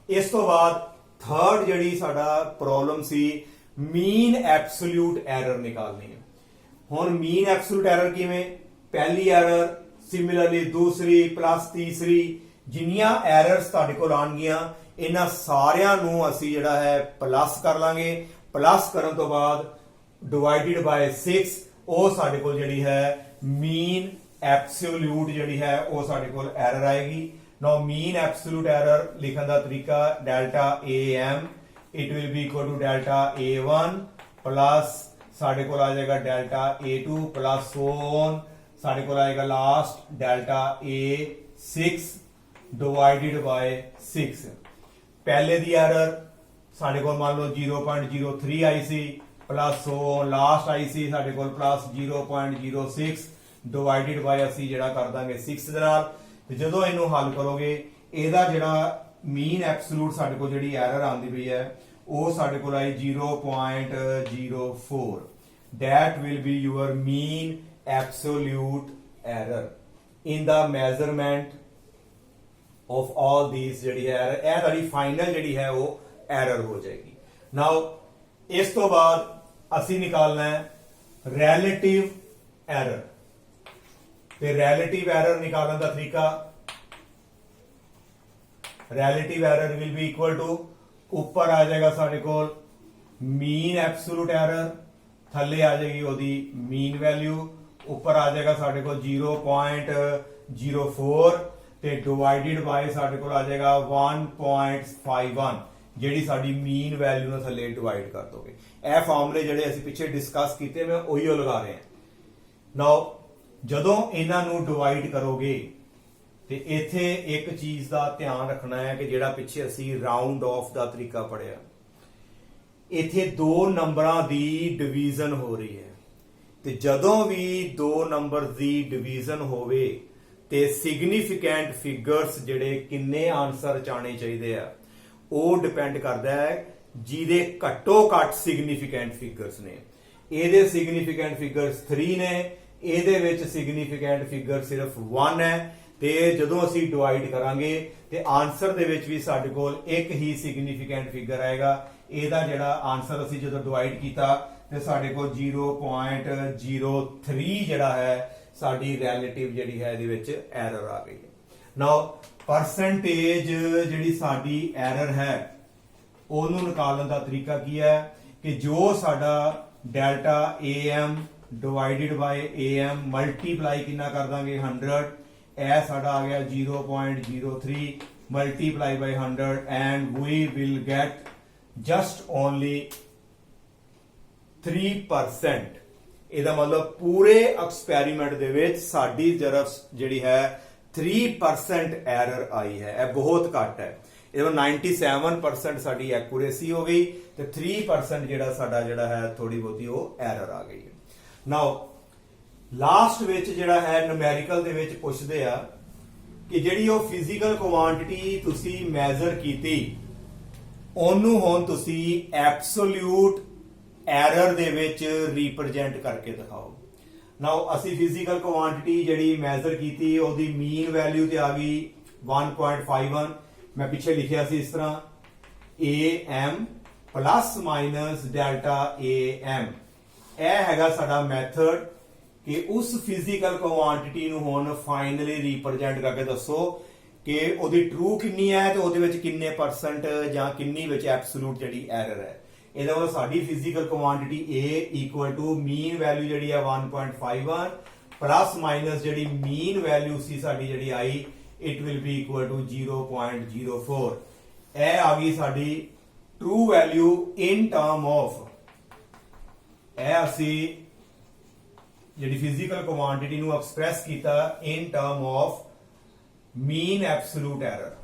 ਇਸ ਤੋਂ ਬਾਅਦ ਥਰਡ ਜਿਹੜੀ ਸਾਡਾ ਪ੍ਰੋਬਲਮ ਸੀ, ਮੀਨ ਐਬਸੋਲੂਟ ਐਰਰ ਨਿਕਾਲਣੀ ਹੈ। ਹੁਣ ਮੀਨ ਐਬਸੋਲੂਟ ਐਰਰ ਕਿਵੇਂ? ਪਹਿਲੀ ਐਰਰ, ਸਿਮਿਲਰਲੀ ਦੂਸਰੀ ਪਲੱਸ ਤੀਸਰੀ, ਜਿੰਨੀਆਂ ਐਰਰਸ ਤੁਹਾਡੇ ਕੋਲ ਆਣਗੀਆਂ ਇਹਨਾਂ ਸਾਰਿਆਂ ਨੂੰ ਅਸੀਂ ਜਿਹੜਾ ਹੈ ਪਲੱਸ ਕਰ ਲਾਂਗੇ। ਪਲੱਸ ਕਰਨ ਤੋਂ ਬਾਅਦ ਡਿਵਾਈਡਡ ਬਾਈ 6, ਉਹ ਸਾਡੇ ਕੋਲ ਜਿਹੜੀ ਹੈ ਮੀਨ ਐਬਸੋਲੂਟ ਜਿਹੜੀ ਹੈ ਉਹ ਸਾਡੇ ਕੋਲ ਐਰਰ ਆਏਗੀ। ਨਾਓ ਮੀਨ ਐਬਸੋਲੂਟ ਐਰਰ ਲਿਖਣ ਦਾ ਤਰੀਕਾ, delta am it will be equal to delta a1 plus ਸਾਡੇ ਕੋਲ ਆ ਜਾਏਗਾ delta a2 plus so on, ਸਾਡੇ ਕੋਲ ਆਏਗਾ ਲਾਸਟ ਡੈਲਟਾ a6 ਡਿਵਾਈਡਡ ਬਾਈ 6। ਪਹਿਲੇ ਦੀ ਐਰਰ ਸਾਡੇ ਕੋਲ ਮੰਨ ਲਓ 0.03 ਆਈ ਸੀ, ਪਲੱਸ ਸੋ ਲਾਸਟ ਆਈ ਸੀ ਸਾਡੇ ਕੋਲ ਪਲੱਸ 0.06 ਡਿਵਾਈਡਡ ਬਾਈ ਅਸੀਂ ਜਿਹੜਾ ਕਰ ਦਾਂਗੇ 6 ਦੇ ਨਾਲ। ਤੇ ਜਦੋਂ ਇਹਨੂੰ ਹੱਲ ਕਰੋਗੇ ਇਹਦਾ ਜਿਹੜਾ ਮੀਨ ਐਬਸੋਲੂਟ ਸਾਡੇ ਕੋਲ ਜਿਹੜੀ ਐਰਰ ਆਉਂਦੀ ਪਈ ਹੈ ਉਹ ਸਾਡੇ ਕੋਲ ਆਈ 0.04। that will be your mean absolute error in the measurement of all these ਜਿਹੜੀ ਹੈ ਇਹ ਤੁਹਾਡੀ ਫਾਈਨਲ ਜਿਹੜੀ ਹੈ ਉਹ ਐਰਰ ਹੋ ਜਾਏਗੀ। ਨਾਓ ਇਸ ਤੋਂ ਬਾਅਦ ਅਸੀਂ ਨਿਕਾਲਣਾ ਹੈ ਰਿਲੇਟਿਵ ਐਰਰ। ਤੇ ਰਿਲੇਟਿਵ ਐਰਰ ਨਿਕਾਲਣ ਦਾ ਤਰੀਕਾ relative error will be equal to ਉੱਪਰ ਆ ਜਾਏਗਾ ਸਾਡੇ ਕੋਲ ਮੀਨ ਐਬਸੋਲੂਟ ਐਰਰ, ਥੱਲੇ ਆ ਜਾਏਗੀ ਉਹਦੀ ਮੀਨ ਵੈਲਿਊ, ਉੱਪਰ ਆ ਜਾਏਗਾ ਸਾਡੇ ਕੋਲ 0.04 ਤੇ ਡਿਵਾਈਡਡ ਬਾਈ ਸਾਡੇ ਕੋਲ ਆ ਜਾਏਗਾ 1.51 ਜਿਹੜੀ ਸਾਡੀ ਮੀਨ ਵੈਲਿਊ ਨੂੰ ਥੱਲੇ ਡਿਵਾਈਡ ਕਰ ਦੋਗੇ। ਇਹ ਫਾਰਮੂਲੇ ਜਿਹੜੇ ਅਸੀਂ ਪਿੱਛੇ ਡਿਸਕਸ ਕੀਤੇ ਮੈਂ ਉਹੀਓ ਲਗਾ ਰਹੇ ਹਾਂ। ਨਾਓ ਜਦੋਂ ਇਹਨਾਂ ਨੂੰ ਡਿਵਾਈਡ ਕਰੋਗੇ ਤੇ ਇੱਥੇ ਇੱਕ ਚੀਜ਼ ਦਾ ਧਿਆਨ ਰੱਖਣਾ ਹੈ ਕਿ ਜਿਹੜਾ ਪਿੱਛੇ ਅਸੀਂ ਰਾਉਂਡ ਆਫ ਦਾ ਤਰੀਕਾ ਪੜਿਆ, ਇੱਥੇ ਦੋ ਨੰਬਰਾਂ ਦੀ ਡਿਵੀਜ਼ਨ ਹੋ ਰਹੀ ਹੈ ਤੇ ਜਦੋਂ ਵੀ ਦੋ ਨੰਬਰ ਦੀ ਡਿਵੀਜ਼ਨ ਹੋਵੇ ਤੇ ਸਿਗਨੀਫੀਕੈਂਟ ਫਿਗਰਸ ਜਿਹੜੇ ਕਿੰਨੇ ਆਨਸਰ ਚਾਣੇ ਚਾਹੀਦੇ ਆ ਉਹ ਡਿਪੈਂਡ ਕਰਦਾ ਹੈ ਜਿਹਦੇ ਘੱਟੋ ਘੱਟ ਸਿਗਨੀਫੀਕੈਂਟ ਫਿਗਰਸ ਨੇ। ਇਹਦੇ ਸਿਗਨੀਫੀਕੈਂਟ ਫਿਗਰਸ 3 ਨੇ, ਇਹਦੇ ਵਿੱਚ ਸਿਗਨੀਫੀਕੈਂਟ ਫਿਗਰ ਸਿਰਫ 1 ਹੈ ਤੇ ਜਦੋਂ ਅਸੀਂ ਡਿਵਾਈਡ ਕਰਾਂਗੇ ਤੇ ਆਨਸਰ ਦੇ ਵਿੱਚ ਵੀ ਸਾਡੇ ਕੋਲ ਇੱਕ ਹੀ ਸਿਗਨੀਫੀਕੈਂਟ ਫਿਗਰ ਆਏਗਾ। ਇਹਦਾ ਜਿਹੜਾ ਆਨਸਰ ਅਸੀਂ ਜਦੋਂ ਡਿਵਾਈਡ ਕੀਤਾ ਤੇ ਸਾਡੇ ਕੋਲ 0.03 ਜਿਹੜਾ ਹੈ ਸਾਡੀ ਰਿਲੇਟਿਵ ਜਿਹੜੀ ਹੈ ਇਹਦੇ ਵਿੱਚ ਐਰਰ ਆ ਗਈ ਹੈ। ਨਾਓ ਪਰਸੈਂਟੇਜ ਜਿਹੜੀ ਸਾਡੀ ਐਰਰ ਹੈ ਉਹਨੂੰ ਨਿਕਾਲਣ ਦਾ ਤਰੀਕਾ ਕੀ ਹੈ ਕਿ ਜੋ ਸਾਡਾ delta AM divided by AM multiply ਕਿੰਨਾ ਕਰ ਦਾਂਗੇ 100, ਇਹ ਸਾਡਾ ਆ ਗਿਆ 0.03 multiply by 100 and we will get just only 3%। ਇਹਦਾ ਮਤਲਬ ਪੂਰੇ ਐਕਸਪੈਰੀਮੈਂਟ ਦੇ ਵਿੱਚ ਸਾਡੀ ਜਿਹੜੀ ਹੈ 3% ਐਰਰ ਆਈ ਹੈ। ਇਹ ਬਹੁਤ ਘੱਟ ਹੈ। ਇਹਦਾ 97% ਸਾਡੀ ਐਕੂਰੇਸੀ ਹੋ ਗਈ ਤੇ 3% ਜਿਹੜਾ ਹੈ ਥੋੜੀ ਬਹੁਤੀ ਉਹ ਐਰਰ ਆ ਗਈ ਹੈ। ਨਾਓ ਲਾਸਟ ਵਿੱਚ ਜਿਹੜਾ ਹੈ ਨੂਮੈਰੀਕਲ ਦੇ ਵਿੱਚ ਪੁੱਛਦੇ ਆ ਕਿ ਜਿਹੜੀ ਉਹ ਫਿਜ਼ੀਕਲ ਕੁਆਂਟੀਟੀ ਤੁਸੀਂ ਮੈਜ਼ਰ ਕੀਤੀ ਉਹਨੂੰ ਹੁਣ ਤੁਸੀਂ ਐਬਸੋਲੂਟ ਐਰਰ ਦੇ ਵਿੱਚ ਰਿਪਰੈਜ਼ੈਂਟ ਕਰਕੇ ਦਿਖਾਓ। ਨਾਓ ਅਸੀਂ ਫਿਜ਼ੀਕਲ ਕੁਆਂਟੀਟੀ ਜਿਹੜੀ ਮੈਜ਼ਰ ਕੀਤੀ ਉਹਦੀ ਮੀਨ ਵੈਲਿਊ ਤੇ ਆ ਗਈ 1.51। ਮੈਂ ਪਿੱਛੇ ਲਿਖਿਆ ਸੀ ਇਸ ਤਰ੍ਹਾਂ AM plus minus delta AM। ਇਹ ਹੈਗਾ ਸਾਡਾ ਮੈਥਡ ਕਿ ਉਸ ਫਿਜ਼ੀਕਲ ਕੁਆਂਟੀਟੀ ਨੂੰ ਹੁਣ ਫਾਈਨਲੀ ਰਿਪਰੈਜ਼ੈਂਟ ਕਰਕੇ ਦੱਸੋ ਕਿ ਉਹਦੀ ਟਰੂ ਕਿੰਨੀ ਹੈ ਤੇ ਉਹਦੇ ਵਿੱਚ ਕਿੰਨੇ ਪਰਸੈਂਟ ਜਾਂ ਕਿੰਨੀ ਵਿੱਚ ਐਬਸੋਲੂਟ ਜਿਹੜੀ ਐਰਰ ਹੈ। ਇਹਦਾ ਮਤਲਬ ਸਾਡੀ physical quantity A equal to mean value ਜਿਹੜੀ ਹੈ 1.51 ਪਲੱਸ ਮਾਈਨਸ ਜਿਹੜੀ ਮੀਨ ਵੈਲਿਊ ਸੀ ਸਾਡੀ ਜਿਹੜੀ ਆਈ it will be equal to 0.04। ਇਹ ਆ ਗਈ ਸਾਡੀ true value in term of, ਇਹ ਅਸੀਂ ਜਿਹੜੀ ਫਿਜ਼ੀਕਲ ਕੁਆਂਟੀਟੀ ਨੂੰ ਐਕਸਪ੍ਰੈਸ ਕੀਤਾ in term of mean absolute error.